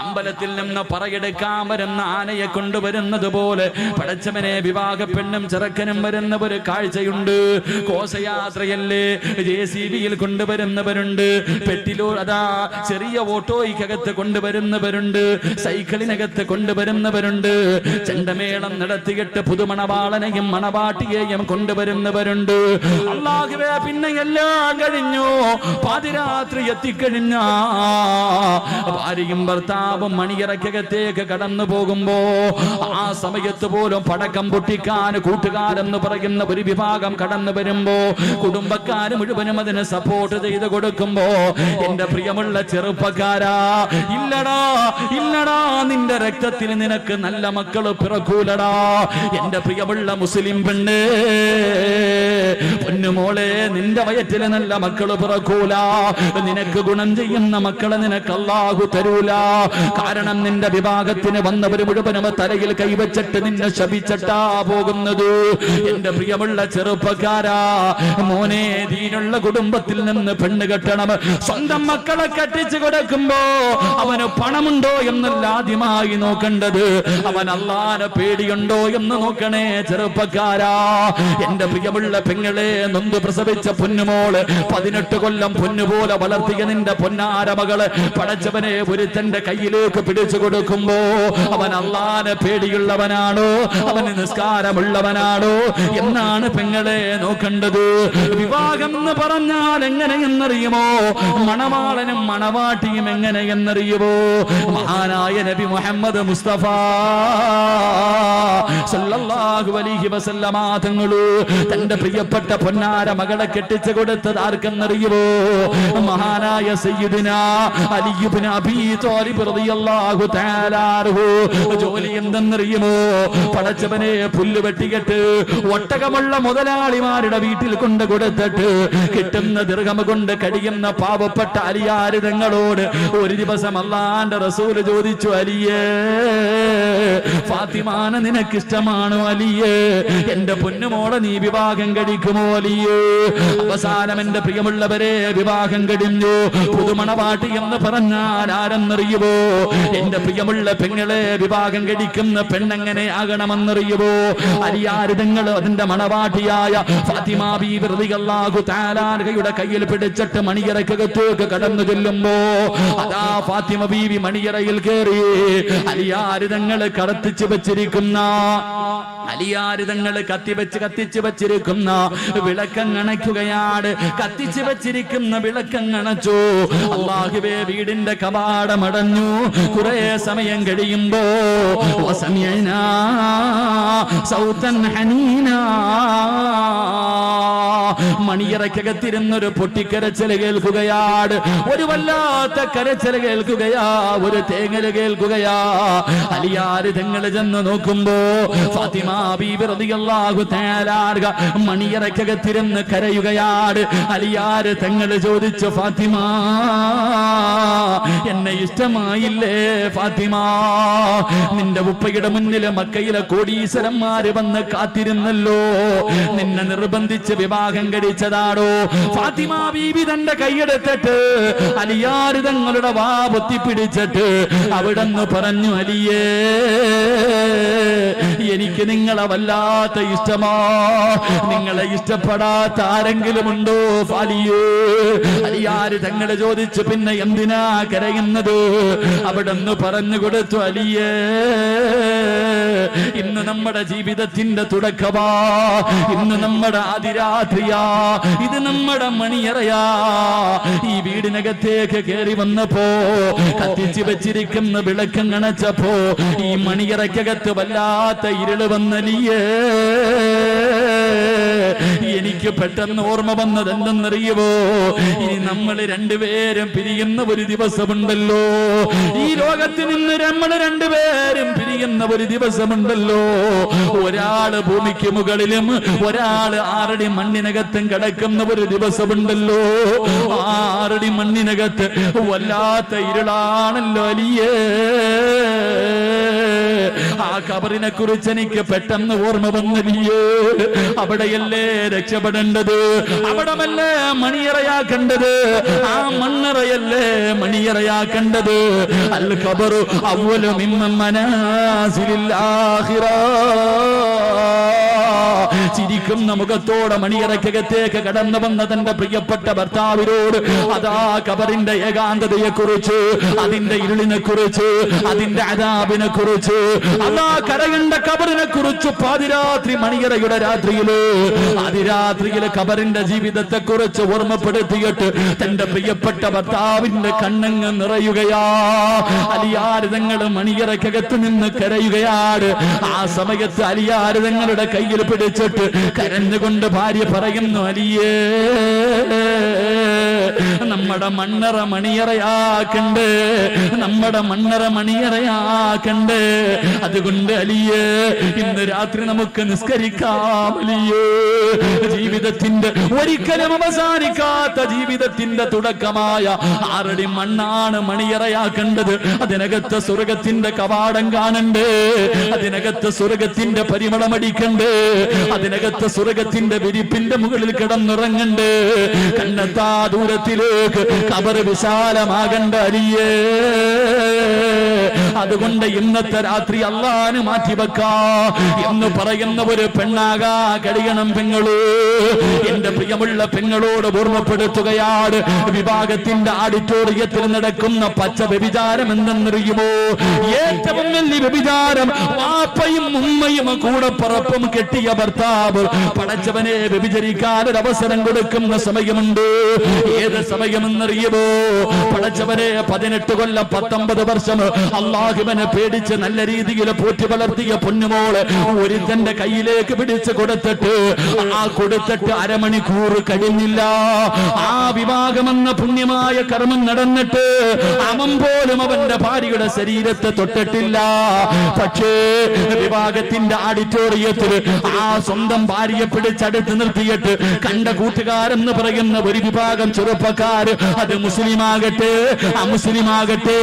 അമ്പലത്തിൽ നിന്ന് പറയെടുക്കാൻ വരുന്ന ആനയെ കൊണ്ടുവരുന്നത് പോലെ പടച്ചവനെ വിവാഹ പെണ്ണും ചെറുക്കനും വരുന്ന ഒരു കാഴ്ചയുണ്ട്. ഘോഷയാത്രയല്ലേ, JCB-യിൽ കൊണ്ടുവരുന്നവരുണ്ട്, പെട്ടിലോ അതാ ചെറിയ ഓട്ടോയ്ക്കകത്ത് കൊണ്ടുവരുന്നവരുണ്ട്, സൈക്കിളിനകത്ത് കൊണ്ടുവരുന്നവരുണ്ട്, ചെണ്ടമേളം നടത്തിയിട്ട് പുതുമണവാളനെയും മണവാട്ടിയെയും കൊണ്ടുവരുന്നവരുണ്ട്. അല്ലാഹുവേ, പിന്നെ എല്ലാം കഴിഞ്ഞു, പാതിരാത്രി എത്തിക്കഴിഞ്ഞ ഭാര്യയും ഭർത്താവും മണിയറക്കകത്തേക്ക് കടന്നു പോകുമ്പോ ആ സമയത്ത് പോലും പടക്കം പൊട്ടിക്കാൻ കൂട്ടുകാരെന്ന് പറയുന്ന ഒരു വിഭാഗം കടന്നു വരുമ്പോ കുടുംബക്കാര് മുഴുവനും അതിന് സപ്പോർട്ട് ചെയ്ത് കൊടുക്കുമ്പോ എന്റെ പ്രിയമുള്ള ചെറുപ്പക്കാരാ, ഇല്ലടാ ഇല്ലടാ, നിന്റെ രക്തത്തിൽ നിനക്ക് നല്ല മക്കള് പിറക്കൂലടാ. എന്റെ പ്രിയമുള്ള മുസ്ലിം പെണ്ണ്, പൊന്നുമോളെ, നിന്റെ വയറ്റിൽ നല്ല മക്കള് പിറക്കൂല. നിനക്ക് ഗുണം ചെയ്യുന്ന മക്കളെ നിനക്ക് അല്ലാഹു തരൂല. കാരണം നിന്റെ വിഭാഗത്തിന് വന്നവര് മുഴുവനും തലയിൽ കൈവച്ചിട്ട് നിന്നെ ശപിച്ചിട്ടാ പോകുന്നത്. എന്റെ പ്രിയമുള്ള ചെറുപ്പക്കാരാ, മോനെ, ദീനുള്ള കുടുംബത്തിൽ നിന്ന് പെണ്ണ് കെട്ടണം. സ്വന്തം മക്കളെ കെട്ടിച്ചു കൊടുക്കുമ്പോ അവന് പണമുണ്ടോ എന്നല്ല ആദ്യമായി നോക്കേണ്ടത്, അവൻ അല്ലാഹുവിനെ പേടിയുണ്ടോ എന്ന് നോക്കണേ ചെറുപ്പക്കാരാ. എന്റെ പ്രിയമുള്ള പെങ്ങളെ, നൊന്ത് പ്രസവിച്ച പൊന്നുമോള്, 18 കൊല്ലം പൊന്നുപോലെ വളർത്തിയ നിന്റെ പൊന്നാര മകള് പടച്ചവനെ ഒരുത്തന്റെ കയ്യിലേക്ക് പിടിച്ചു കൊടുക്കുമ്പോ അവൻ അല്ലാഹുവിനെ പേടിയുള്ളവനാണോ, അവന് നിസ്കാരമുള്ളവനാണോ എന്നാണ് പെങ്ങളെ നോക്കേണ്ടത്. വിവാഹം എന്ന് പറഞ്ഞാൽ എങ്ങനെയെന്നറിയുമോ? മണവാളനും മണവാട്ടിയും എങ്ങനെയെന്നറിയുമോ? മഹാനായ നബി മുഹമ്മദ് മുസ്തഫ സല്ലല്ലാഹു അലൈഹി വസല്ലമ തങ്ങള് തന്റെ പ്രിയപ്പെട്ട പൊന്നാര മകളെ കെട്ടിച്ചു കൊടുത്തത് ആർക്കെന്നറിയുമോ? മഹാനായ സയ്യിദുനാ അലി ഇബ്നു അബീ ത്വാലിബ് റളിയല്ലാഹു തആല അൻഹു. ജോലി എന്തെന്നറിയുമോ? പടച്ചവനെ പുല്ല് വെട്ടിയിട്ട് ഒട്ടകമുള്ള മുതലാളിമാരുടെ വീട്ടിൽ കൊണ്ട് കൊടുത്തിട്ട് കിട്ടുന്ന ദിർഹം കൊണ്ട് കഴിയുന്ന പാവപ്പെട്ട അലിയാര് തങ്ങളോട് ഒരു ദിവസം അല്ലാഹുവിന്റെ റസൂൽ ചോദിച്ചു, അലിയേ, ഫാത്തിമാനെ നിനക്കിഷ്ടമാണോ അലിയേ? എന്റെ പൊന്നുമോളെ നീ വിവാഹം കഴിക്കുമോ അലിയേ? അവസാനം എന്റെ പ്രിയമുള്ളവരെ വിവാഹം കഴിഞ്ഞു. പുതുമണവാട്ടി എന്ന് പറഞ്ഞാൽ ആരെന്നറിയുമോ? എന്റെ പ്രിയമുള്ള പെങ്ങളെ, വിവാഹം കഴിക്കുന്ന പെണ്ണെങ്ങനെ ആകണമെന്നറിയുമോ? അലിയാര് തങ്ങൾ അതിന്റെ മണവാട്ടിയായ ഫാത്തിമ ബീവി റളിയല്ലാഹു തആല അൻഹയുടെ കയ്യിൽ പിടിച്ചിട്ട് മണിയറക്കകത്തേക്ക് കടന്നു ചെല്ലുമ്പോ അതാ ഫാത്തിമ ബീവി മണിയറയിൽ കയറി അലിയാര് തങ്ങൾ കത്തിച്ചു വെച്ചിരിക്കുന്ന, അലിയാര് തങ്ങൾ കത്തിച്ചു വെച്ചിരിക്കുന്ന വിളക്കങ്ങണയ്ക്കുകയാണ്. കത്തിച്ചു വെച്ചിരിക്കുന്ന വിളക്കങ്ങണച്ചു. അല്ലാഹുവേ, വീടിന്റെ കവാടമടഞ്ഞു. കുറെ സമയം കഴിയുമ്പോ വസമിഅനാ സൗതൻ ഹനീനാ, മണിയറക്കകത്തിരുന്നൊരു പൊട്ടിക്കരച്ചിൽ കേൾക്കുകയാണ്. ഒരു വല്ലാത്ത കരച്ചിൽ കേൾക്കുകയാ, ഒരു തേങ്ങൽ കേൾക്കുകയാ. അലിയാര് തങ്ങൾ ചെന്ന് നോക്കുമ്പോ ഫാത്തിമ ബീബി റളിയല്ലാഹു തആല അൻഹ മണിയറക്കകത്തിരുന്ന് കരയുകയാണ്. അലിയാര് തങ്ങൾ ചോദിച്ചു, ഫാത്തിമ, എന്നെ ഇഷ്ടമായില്ലേ ഫാത്തിമ? നിന്റെ ഉപ്പയുടെ മുന്നിൽ മക്കയിലെ കോടീശ്വരന്മാര് വന്ന് കാത്തിരുന്നല്ലോ, നിന്നെ നിർബന്ധിച്ച് വിവാഹം കഴിച്ചതാണോ? ഫാത്തിമ ബീബി തന്റെ കൈയെടുത്തിട്ട് അലിയാര് തങ്ങളുടെ വാ പൊത്തിപ്പിടിച്ചിട്ട് അവിടെന്ന് പറഞ്ഞു, അലിയേ, എനിക്ക് നിങ്ങളെ വല്ലാത്ത ഇഷ്ടമാ. നിങ്ങളെ ഇഷ്ടപ്പെടാത്ത ആരെങ്കിലും ഉണ്ടോ ഫാലിയേ? അലിയാര് തങ്ങളെ ചോദിച്ചു, പിന്നെ എന്തിനാ കരയുന്നത്? അവിടെന്ന് പറഞ്ഞു കൊടുത്തു, അലിയേ, ഇന്ന് നമ്മുടെ ജീവിതത്തിന്റെ തുടക്കമാ, ഇന്ന് നമ്മുടെ അതിരാത്രിയാ, ഇത് നമ്മുടെ മണിയറയാ. ഈ വീടിനകത്തേക്ക് കയറി വന്നപ്പോ കത്തിച്ചു വെച്ചിരിക്കുന്ന വിളക്കം കണച്ചപ്പോ ഈ മണിയറക്കകത്ത് വല്ലാത്ത ഇരുള് വന്നലിയേ. എനിക്ക് പെട്ടെന്ന് ഓർമ്മ വന്നത് എന്തെന്നറിയുമോ? ഈ നമ്മൾ രണ്ടുപേരും പിരിയുന്ന ഒരു ദിവസമുണ്ടല്ലോ, ഈ ലോകത്ത് നിന്ന് നമ്മൾ രണ്ടുപേരും പിരിയുന്ന ഒരു ദിവസമുണ്ടല്ലോ. ഒരാള് ഭൂമിക്ക് മുകളിലും ഒരാള് 6 അടി മണ്ണിനകത്ത് മണ്ണിനകത്തും കിടക്കുന്ന ഒരു ദിവസമുണ്ടല്ലോ, 6 അടി മണ്ണിനകത്ത് വല്ലാത്ത ഇരുളാണല്ലോ അലിയേ. ആ ഖബറിനെ കുറിച്ച് എനിക്ക് പെട്ടെന്ന് ഓർമ്മ വന്നലിയേ. അവിടെയല്ലേ രക്ഷപ്പെടേണ്ടത്, അവിടമല്ലേ മണിയറയാക്കേണ്ടത്, ആ മണ്ണറയല്ലേ മണിയറയാക്കേണ്ടത്. അൽ ഖബറു അവ്വലു മിൻ മനാസിലിൽ ആഖിറ. ചിരിക്കുന്ന മുഖത്തോടെ മണിയറക്കകത്തേക്ക് കടന്നു വന്ന തന്റെ പ്രിയപ്പെട്ട ഭർത്താവിനോട് അതാ ഖബറിന്റെ ഏകാന്തതയെ കുറിച്ച്, അതിന്റെ ഇരുളിനെ കുറിച്ച്, അതിന്റെ അദാബിനെ കുറിച്ച്, അതാ കരകണ്ട ഖബറിനെ കുറിച്ച് പാതിരാത്രി മണിയറയുടെ രാത്രിയില്, അതിരാത്രിയിലെ ഖബറിന്റെ ജീവിതത്തെ കുറിച്ച് ഓർമ്മപ്പെടുത്തിയിട്ട് തന്റെ പ്രിയപ്പെട്ട ഭർത്താവിന്റെ കണ്ണങ്ങ് നിറയുകയാ. അലിയാർ തങ്ങൾ മണിയറക്കകത്ത് നിന്ന് കരയുകയാണ്. ആ സമയത്ത് അലിയാർ തങ്ങളുടെ കയ്യിൽ പിടിച്ചിട്ട് കരഞ്ഞുകൊണ്ട് ഭാര്യ പറയുന്നു, അലിയേ നമ്മുടെ മണ്ണറ മണിയറയാക്കണ്ട്, നമ്മുടെ മണ്ണറ മണിയറയാക്കണ്ട്. അതുകൊണ്ട് അലിയേ ഇന്ന് രാത്രി നമുക്ക് നിസ്കരിക്കാം അലിയേ. ജീവിതത്തിന്റെ ഒരിക്കലും അവസാനിക്കാത്ത ജീവിതത്തിന്റെ തുടക്കമായ 6 അടി മണ്ണാണ് മണിയറയാക്കേണ്ടത്. അതിനകത്ത് സ്വർഗത്തിന്റെ കവാടം കാണണ്ടേ, അതിനകത്ത് സ്വർഗത്തിന്റെ പരിമളമടിക്കണ്ട്, അതിനകത്ത് സ്വർഗത്തിന്റെ വിരിപ്പിന്റെ മുകളിൽ കിടന്നുറങ്ങണ്ട്. കണ്ണെത്താ ദൂരത്തിലേക്ക് ഖബർ വിശാലമാകണ്ട അലിയേ. അതുകൊണ്ട് ഇന്നത്തെ രാത്രി അള്ളാന് മാറ്റിവെക്കാ എന്ന് പറയുന്ന ഒരു പെണ്ണാകാ കഴിയണം പെങ്ങള്. എന്റെ പ്രിയമുള്ള പെങ്ങളോട് ഓർമ്മപ്പെടുത്തുകയാണ്, വിഭാഗത്തിന്റെ ഓഡിറ്റോറിയത്തിൽ നടക്കുന്ന പച്ച വ്യഭിചാരം എന്തെന്നറിയുമോ? ഏറ്റവും വലിയ വ്യഭിചാരം വാപ്പയും ഉമ്മയും കൂടെ പറപ്പും കെട്ടിയ ഭർത്താവ് പടച്ചവനെ വ്യഭിചരിക്കാൻ ഒരു അവസരം കൊടുക്കുന്ന സമയമുണ്ട്. ഏത് സമയമെന്നറിയുമോ? പടച്ചവനെ 18 കൊല്ലം 19 വർഷം അള്ളാഹുവിനെ പേടിച്ച് നല്ല രീതിയിൽ പോറ്റി വളർത്തിയ പൊന്നുമോള് ഒരുത്തന്റെ കയ്യിലേക്ക് പിടിച്ച് കൊടുത്തിട്ട് അരമണിക്കൂർ കഴിഞ്ഞില്ല. ആ വിവാഹമെന്ന പുണ്യമായ കർമ്മം നടന്നിട്ട് അവൻ പോലും അവന്റെ ഭാര്യയുടെ ശരീരത്തെ തൊട്ടിട്ടില്ല. പക്ഷേ വിവാഹത്തിന്റെ ഓഡിറ്റോറിയത്തിൽ ആ സ്വന്തം ഭാര്യയെ പിടിച്ചടുത്ത് നിർത്തിയിട്ട് കണ്ട കൂട്ടുകാരെന്ന് പറയുന്ന ഒരു വിഭാഗം ചെറുപ്പക്കാര്, അത് മുസ്ലിമാകട്ടെ അമുസ്ലിമാകട്ടെ,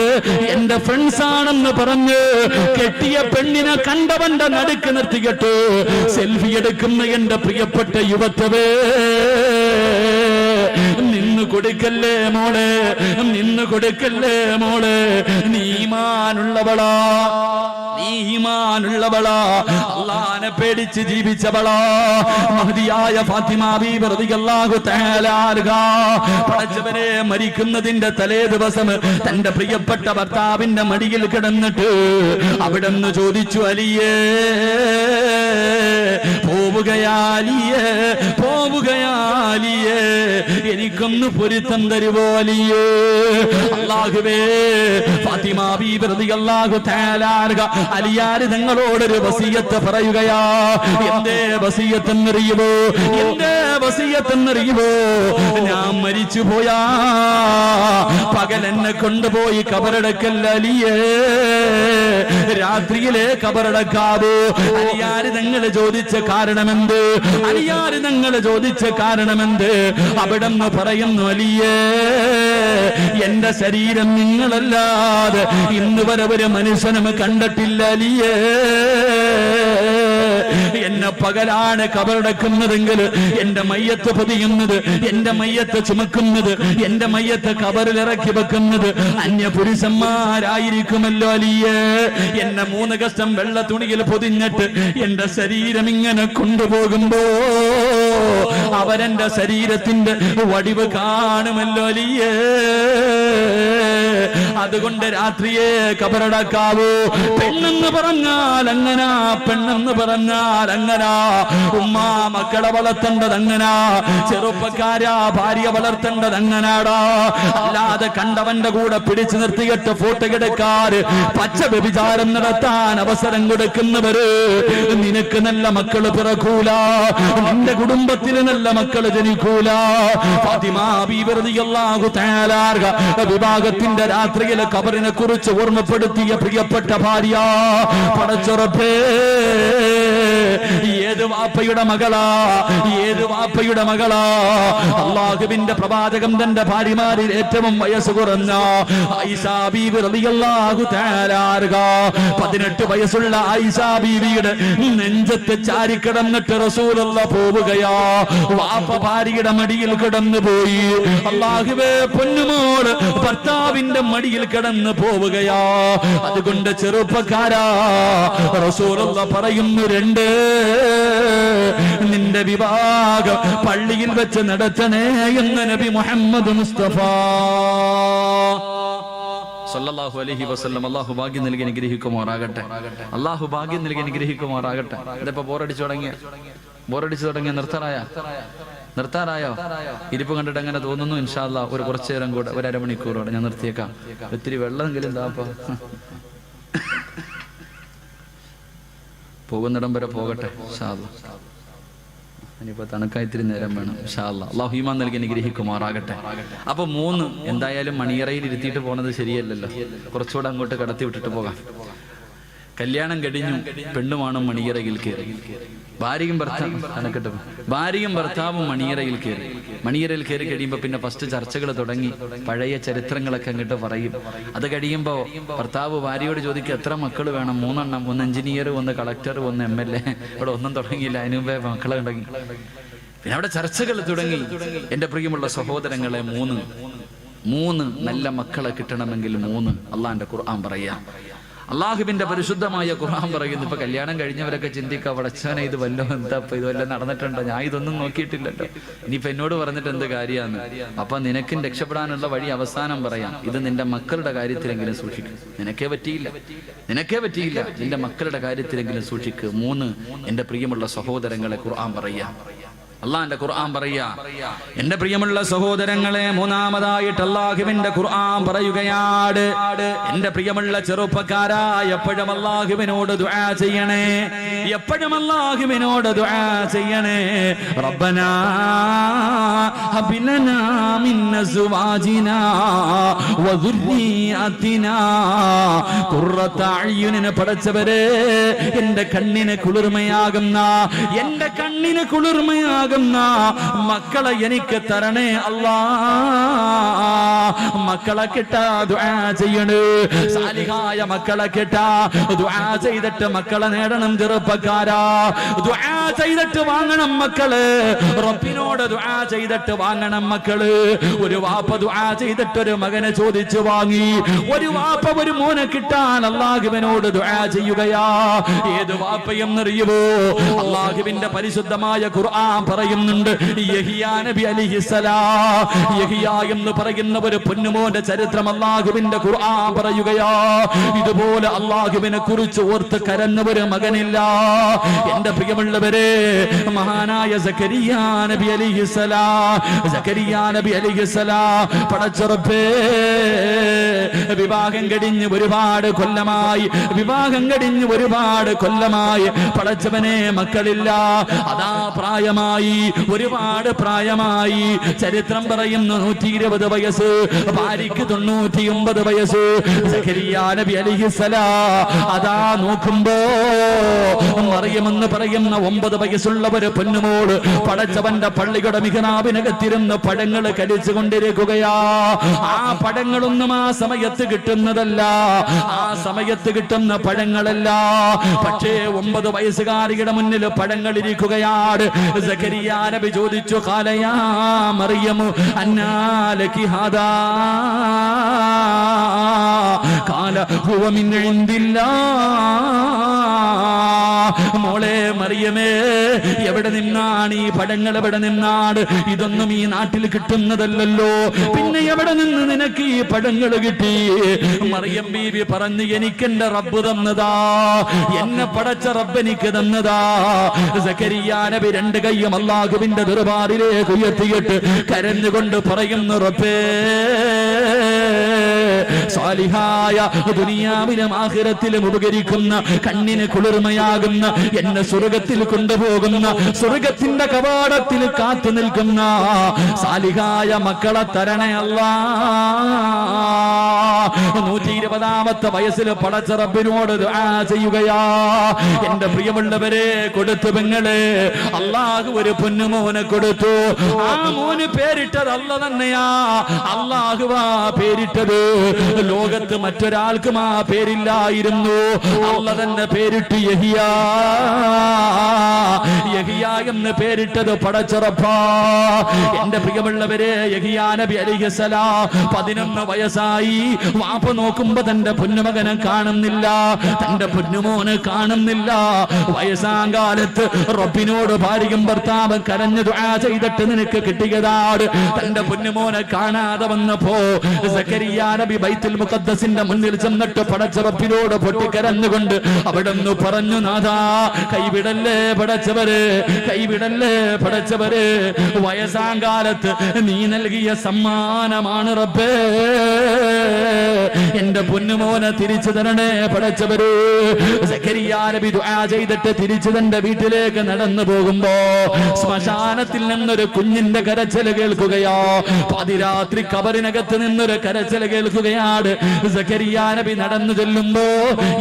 എന്റെ ഫ്രണ്ട്സ് ആണെന്ന് പറഞ്ഞ് കെട്ടിയ പെണ്ണിനെ കണ്ടവന്റെ നടുക്ക് നിർത്തിയിട്ട് സെൽഫി എടുക്കുന്ന എന്റെ പ്രിയപ്പെട്ട യുവത്വേ, നിന്ന് കൊടുക്കല്ലേ മോളെ, നിന്ന് കൊടുക്കല്ലേ മോളെ. നീ ഈമാനുള്ളവളാ, നീ ഈമാനുള്ളവളാ, അല്ലാഹുവിനെ പേടിച്ച് ജീവിച്ചവളാ. മഹദിയായ ഫാത്തിമ ബീബി റളിയല്ലാഹു തആല അൻഹ പടച്ചവനെ മരിക്കുന്നതിന്റെ തലേ ദിവസം തന്റെ പ്രിയപ്പെട്ട ഭർത്താവിന്റെ മടിയിൽ കിടന്നിട്ട് അവിടുന്ന് ചോദിച്ചു, അലിയേ പോവുകയാലിയേ, പോവുകയാലിയേ, എനിക്കൊന്ന് പൊരുത്തം തരുവോ അലിയേ. അല്ലാഹുവേ, ഫാത്തിമ ബീബി റളിയല്ലാഹു തആല അൻഹ അലിയാർ തങ്ങളോടൊരു വസിയത്ത് പറയുകയാ. എന്തേ വസിയത്ത് എന്നറിയുമോ? എന്തേ വസിയത്ത് എന്നറിയുമോ? ഞാൻ മരിച്ചു പോയാ പകൽ എന്നെ കൊണ്ടുപോയി കബറടക്കല്ല അലിയേ, രാത്രിയിലെ കബറടക്കാവോ? അലിയാർ തങ്ങൾ ചോദിച്ച കാരണമെന്ത്? അലിയാർ തങ്ങൾ ചോദിച്ച കാരണമെന്ത്? അവിടെന്ന് പറയുന്നു, അലിയേ എന്റെ ശരീരം നിങ്ങളല്ലാതെ ഇന്ന് വരെ ഒരു മനുഷ്യനും കണ്ടിട്ടില്ല അലിയേ. എന്നെ പകലാണ് കബറടക്കുന്നതെങ്കിൽ എന്റെ മയ്യത്ത് പൊതിയുന്നത്, എന്റെ മയ്യത്ത് ചുമക്കുന്നത്, എന്റെ മയ്യത്ത് കബറിൽ ഇറക്കി വെക്കുന്നത് അന്യപുരുഷന്മാരായിരിക്കുമല്ലോ അലിയേ. എന്നെ 3 കഷ്ടം വെള്ള തുണിയിൽ പൊതിഞ്ഞിട്ട് എന്റെ ശരീരം ഇങ്ങനെ കൊണ്ടുപോകുമ്പോ അവരെന്റെ ശരീരത്തിന്റെ വടിവ് കാണുമല്ലോ അലിയേ. അതുകൊണ്ട് രാത്രിയെ കബറടക്കാവൂ. പെണ്ണെന്ന് പറഞ്ഞാൽ അങ്ങനാ, പെണ്ണെന്ന് പറഞ്ഞാൽ അങ്ങനാ. ഉമ്മ മക്കളെ വളർത്തേണ്ടത് അങ്ങനാ, ചെറുപ്പക്കാരാ ഭാര്യ വളർത്തേണ്ടത് അങ്ങനാടാ. അല്ലാതെ കണ്ടവന്റെ കൂടെ പിടിച്ചു നിർത്തിയിട്ട് ഫോട്ടോ എടുക്കാറ്, പച്ച വ്യഭിചാരം നടത്താൻ അവസരം കൊടുക്കുന്നവര് നിനക്ക് നല്ല മക്കള് പിറക്കൂല, നിന്റെ കുടുംബത്തിൽ നല്ല മക്കള് ജനിക്കൂല. ഫാത്തിമ ബീബി റളിയല്ലാഹു തആല അൻഹ വിവാഹത്തിന്റെ രാത്രിയിലെ ഖബറിനെ കുറിച്ച് ഓർമ്മപ്പെടുത്തിയ പ്രിയപ്പെട്ട ഭാര്യ, പടച്ചറപ്പേ ഏത് വാപ്പയുടെ മകളാ, ഏത് വാപ്പയുടെ മകളാ? അള്ളാഹുവിന്റെ പ്രവാചകം തന്റെ ഭാര്യമാരിൽ ഏറ്റവും വയസ്സ് കുറഞ്ഞ ആയിഷാ ബീവി റളിയല്ലാഹു തആല അൻഹ, 18 വയസ്സുള്ള ആയിഷാ ബീവിയുടെ നെഞ്ചത്ത് ചാരിക്കിടന്നിട്ട് റസൂലുള്ളാഹി പോവുകയാ. വാപ്പ ഭാര്യയുടെ മടിയിൽ കിടന്നു പോയി. അല്ലാഹുവേ, പൊന്നുമോള് ഭർത്താവിന്റെ മടിയിൽ കിടന്നു പോവുകയാ. അതുകൊണ്ട് ചെറുപ്പക്കാരാ, റസൂലുള്ളാഹി പറയുന്നു, 2 നിന്റെ വിവാഹം പള്ളിയിൽ വെച്ച് നടത്തണേ എന്ന് നബി മുഹമ്മദ് മുസ്തഫ സല്ലല്ലാഹു അലൈഹി വസല്ലം. അല്ലാഹു ഭാഗ്യം നൽകി അനുഗ്രഹിക്കുമാറാകട്ടെ. അല്ലാഹു ഭാഗ്യം നൽകി അനുഗ്രഹിക്കുമാറാകട്ടെ. ഇതിപ്പോ ബോറടിച്ചു തുടങ്ങിയ നിർത്താറായോ? ഇരിപ്പ് കണ്ടിട്ട് അങ്ങനെ തോന്നുന്നു. ഇൻഷാ അല്ലാഹ് ഒരു കുറച്ചു നേരം കൂടെ, ഒരു അരമണിക്കൂറോടെ ഞാൻ നിർത്തിയേക്കാം. ഒത്തിരി വെള്ളമെങ്കിലും താപ്പ പോകുന്നിടം വരെ പോകട്ടെ ഇൻഷാ അല്ലാഹ്. ഇനിയിപ്പോ തണുക്കാൻ ഇത്തിരി നേരം വേണം ഇൻഷാ അല്ലാഹ്. അല്ലാഹു ഈമാൻ നൽകി അനുഗ്രഹിക്കുമാറാകട്ടെ. അപ്പൊ 3 എന്തായാലും മണിയറയിൽ ഇരുത്തിയിട്ട് പോണത് ശരിയല്ലല്ലോ. കുറച്ചുകൂടെ അങ്ങോട്ട് കടത്തി വിട്ടിട്ട് പോകാം. കല്യാണം കഴിഞ്ഞു, പെണ്ണുമാണ് മണിയറയിൽ കയറി. ഭാര്യയും ഭർത്താവും മണിയറയിൽ കയറി. മണിയറയിൽ കയറി കഴിയുമ്പോ പിന്നെ ഫസ്റ്റ് ചർച്ചകൾ തുടങ്ങി. പഴയ ചരിത്രങ്ങളൊക്കെ അങ്ങോട്ട് പറയും. അത് കഴിയുമ്പോ ഭർത്താവ് ഭാര്യയോട് ചോദിക്കും, എത്ര മക്കൾ വേണം? 3 എണ്ണം. 1 എഞ്ചിനീയർ, 1 കളക്ടർ, 1 MLA. ഇവിടെ ഒന്നും തുടങ്ങിയില്ല, അതിനു മുമ്പേ മക്കളെ തുടങ്ങി. പിന്നെ അവിടെ ചർച്ചകൾ തുടങ്ങി. എന്റെ പ്രിയമുള്ള സഹോദരങ്ങളെ, 3 നല്ല മക്കളെ കിട്ടണമെങ്കിൽ 3 അള്ളാന്റെ ഖുർആൻ പറയാ. അള്ളാഹുവിന്റെ പരിശുദ്ധമായ ഖുർആൻ പറയുന്നു. ഇപ്പൊ കല്യാണം കഴിഞ്ഞവരൊക്കെ ചിന്തിക്കുക, വടച്ചവനെ ഇത് വല്ലോ, എന്താ ഇത് വല്ല നടന്നിട്ടുണ്ടോ? ഞാൻ ഇതൊന്നും നോക്കിയിട്ടില്ലല്ലോ, ഇനിയിപ്പൊ എന്നോട് പറഞ്ഞിട്ട് എന്ത് കാര്യമാണ്? അപ്പൊ നിനക്കും രക്ഷപ്പെടാനുള്ള വഴി അവസാനം പറയാം. ഇത് നിന്റെ മക്കളുടെ കാര്യത്തിലെങ്കിലും സൂക്ഷിക്കും. നിനക്കേ പറ്റിയില്ല, നിന്റെ മക്കളുടെ കാര്യത്തിലെങ്കിലും സൂക്ഷിക്കുക. 3 എന്റെ പ്രിയമുള്ള സഹോദരങ്ങളെ ഖുർആൻ പറയാ. അള്ളാന്റെ ഖുർആൻ പറയാ. എന്റെ പ്രിയമുള്ള സഹോദരങ്ങളെ, 3ാമതായിട്ട് അള്ളാഹുവിന്റെ ഖുർആൻ പറയുകയാണ്. എന്റെ പ്രിയമുള്ള ചെറുപ്പക്കാരാ, എപ്പോഴും അള്ളാഹുവിനോട് ദുആ ചെയ്യണേ, റബ്ബനാ ഹബ് ലനാ മിൻ അസ്വാജിനാ വദുർരിയതിനാ ഖുർറത അയ്യുനിനെ പടച്ചവരെ, എന്റെ കണ്ണിന് കുളിർമയാകുന്ന മക്കളെ എനിക്ക് തരണേ അല്ലാ. മക്കളെ കിട്ടാ ദുആ ചെയ്യണേ. സാലിഹായ മക്കളെ കിട്ടാ ദുആ ചെയ്തിട്ട് മക്കളെ നേടണം. ചെറുപ്പക്കാരാ, ദുആ ചെയ്തിട്ട് വാങ്ങണം മക്കള്. റബ്ബിനോട് ദുആ ചെയ്തിട്ട് വാങ്ങണം മക്കള്. ഒരു വാപ്പ ദുആ ചെയ്തിട്ട് ഒരു മകനെ ചോദിച്ചു വാങ്ങി. ഒരു വാപ്പ ഒരു മോനെ കിട്ടാൻ അല്ലാഹുവിനോട് ദുആ ചെയ്യുകയാ. ഏത് വാപ്പയെന്നറിയുമോ? അല്ലാഹുവിന്റെ പരിശുദ്ധമായ ഖുർആൻ പറയുന്നുണ്ട്, യഹിയാ നബി അലൈഹിസ്സലാം. യഹിയാ എന്ന് പറയുന്ന ഒരു പൊന്നുമോന്റെ ചരിത്രം അല്ലാഹുവിന്റെ ഖുർആൻ പറയുകയാ. ഇതുപോലെ അല്ലാഹുവിനെ കുറിച്ച് ഓർത്ത് കരഞ്ഞ ഒരു മകനില്ല. എന്റെ പ്രിയമുള്ളവരെ, മഹാനായ സക്കരിയാ നബി അലൈഹിസ്സലാം പടച്ച റബ്ബേ, വിവാഹം കഴിഞ്ഞ് ഒരുപാട് കൊല്ലമായി പടച്ചവനെ മക്കളില്ല. അതാ ഒരുപാട് പ്രായമായി. ചരിത്രം പറയുന്നു 120 വയസ്സ്, ഭാര്യയ്ക്ക് 99 വയസ്സ്. സക്കരിയാ നബി അലൈഹിസ്സലാം അതാ നോക്കുമ്പോ മറിയമെന്ന് പറയുന്ന 9 വയസ്സുള്ള ഒരു പൊന്നുമോള് പടച്ചവന്റെ പള്ളിയുടെ മിഹ്റാബിനകത്തിരുന്ന് പഴങ്ങൾ കടിച്ചുകൊണ്ടിരിക്കുകയാ. ആ പഴങ്ങളൊന്നും ആ സമയത്ത് കിട്ടുന്നതല്ല, ആ സമയത്ത് കിട്ടുന്ന പഴങ്ങളല്ല. പക്ഷേ 9 വയസ്സുകാരിയുടെ മുന്നിൽ പഴങ്ങൾ ഇരിക്കുകയാണ്. സക്കരിയാ നബി ചോദിച്ചു, ഖാലയാ മറിയമു അന്നാ ലകി ഹാദാ? ഖാല ഹുവ മിൻ ഇൻദില്ലാഹ്. മോളെ മറിയമേ, എവിടെ നിന്നാണ് ഈ പഴങ്ങൾ? എവിടെ നിന്നാണ്? ഇതൊന്നും ഈ നാട്ടിൽ കിട്ടുന്നതല്ലല്ലോ, പിന്നെ എവിടെ നിന്ന് നിനക്ക് ഈ പഴങ്ങൾ കിട്ടി? മറിയം ബീവി പറഞ്ഞു, എനിക്കെന്റെ റബ്ബ് തന്നതാ, എന്നെ പടച്ച റബ്ബ് എനിക്ക് തന്നതാ. സക്കരിയാ നബി 2 കൈയും അല്ലാഹുവിന്റെ ദർബാറിലേക്ക് ഉയർത്തിയിട്ട് കരഞ്ഞുകൊണ്ട് പറയുന്നു, റബ്ബേ, സാലിഹായ ദുനിയാവിലും ആഖിറത്തിലും ഉപകരിക്കുന്ന, കണ്ണിന് കുളിർമയാകുന്ന, എന്നെ സ്വർഗത്തിൽ കൊണ്ടുപോകുന്ന, സ്വർഗത്തിന്റെ കവാടത്തിൽ കാത്തു നിൽക്കുന്ന സാലിഹായ മക്കളെ തരണേ അല്ലാ. 120 70-ാമത്തെ വയസ്സിൽ പടച്ച റബ്ബിനോട് ദുആ ചെയ്യുകയാ. എന്റെ പ്രിയമുള്ളവരെ, കൊടുത്തു പെങ്ങളെ, അള്ളാഹു ഒരു പൊന്നുമോനെ കൊടുത്തു. ആ മോന് പേരിട്ടത് അല്ല തന്നെയാ. അള്ളാഹുവാ പേരിട്ടത്. ലോകത്ത് മറ്റൊരാൾക്കും ആ പേരില്ലായിരുന്നു. അല്ല തന്നെ പേരിട്ട് യഹിയ. യഹിയ എന്ന് പേരിട്ടത് പടച്ചറപ്പാ. എന്റെ പ്രിയമുള്ളവരെ, യഹിയാ നബി അലൈഹിസ്സലാം 11 വയസ്സായി. വാപ്പ നോക്കുമ്പോ തന്റെ പൊന്നുമകനെ കാണുന്നില്ല, തന്റെ പൊന്നുമോനെ കാണുന്നില്ല. വയസ്സാം കാലത്ത് റബ്ബിനോട് ഭാര്യയും ഭർത്താവും കരഞ്ഞു ദുആ ചെയ്തിട്ട് നിനക്ക് കിട്ടിയതാണ്. തന്റെ പൊന്നുമോനെ കാണാതെ വന്നപ്പോ സക്കരിയ നബി ബൈത്തുൽ മുഖദ്ദസിന്റെ മുന്നിൽ ചെന്നിട്ട് പടച്ച റബ്ബിനോട് പൊട്ടിക്കരഞ്ഞുകൊണ്ട് അവിടുന്ന് പറഞ്ഞു, നാഥാ, കൈവിടല്ലേ പടച്ചവരെ, കൈവിടല്ലേ പടച്ചവരെ. വയസ്സാം കാലത്ത് നീ നൽകിയ സമ്മാനമാണ് റബ്ബേ. എന്റെ പൊന്നുമോനെ തിരിച്ചു തരണേ പടച്ചവര്. സക്കരിയ നബി ദുആ ചെയ്തിട്ട് തിരിച്ചു തന്റെ വീട്ടിലേക്ക് നടന്നു പോകുമ്പോ ശ്മശാനത്തിൽ നിന്നൊരു കുഞ്ഞിന്റെ കരച്ചില് കേൾക്കുകയോ. പാതിരാത്രി കബറിനകത്ത് നിന്നൊരു കരച്ചില് കേൾക്കുകയാണ്. സക്കരിയ നബി നടന്നു ചെല്ലുമ്പോ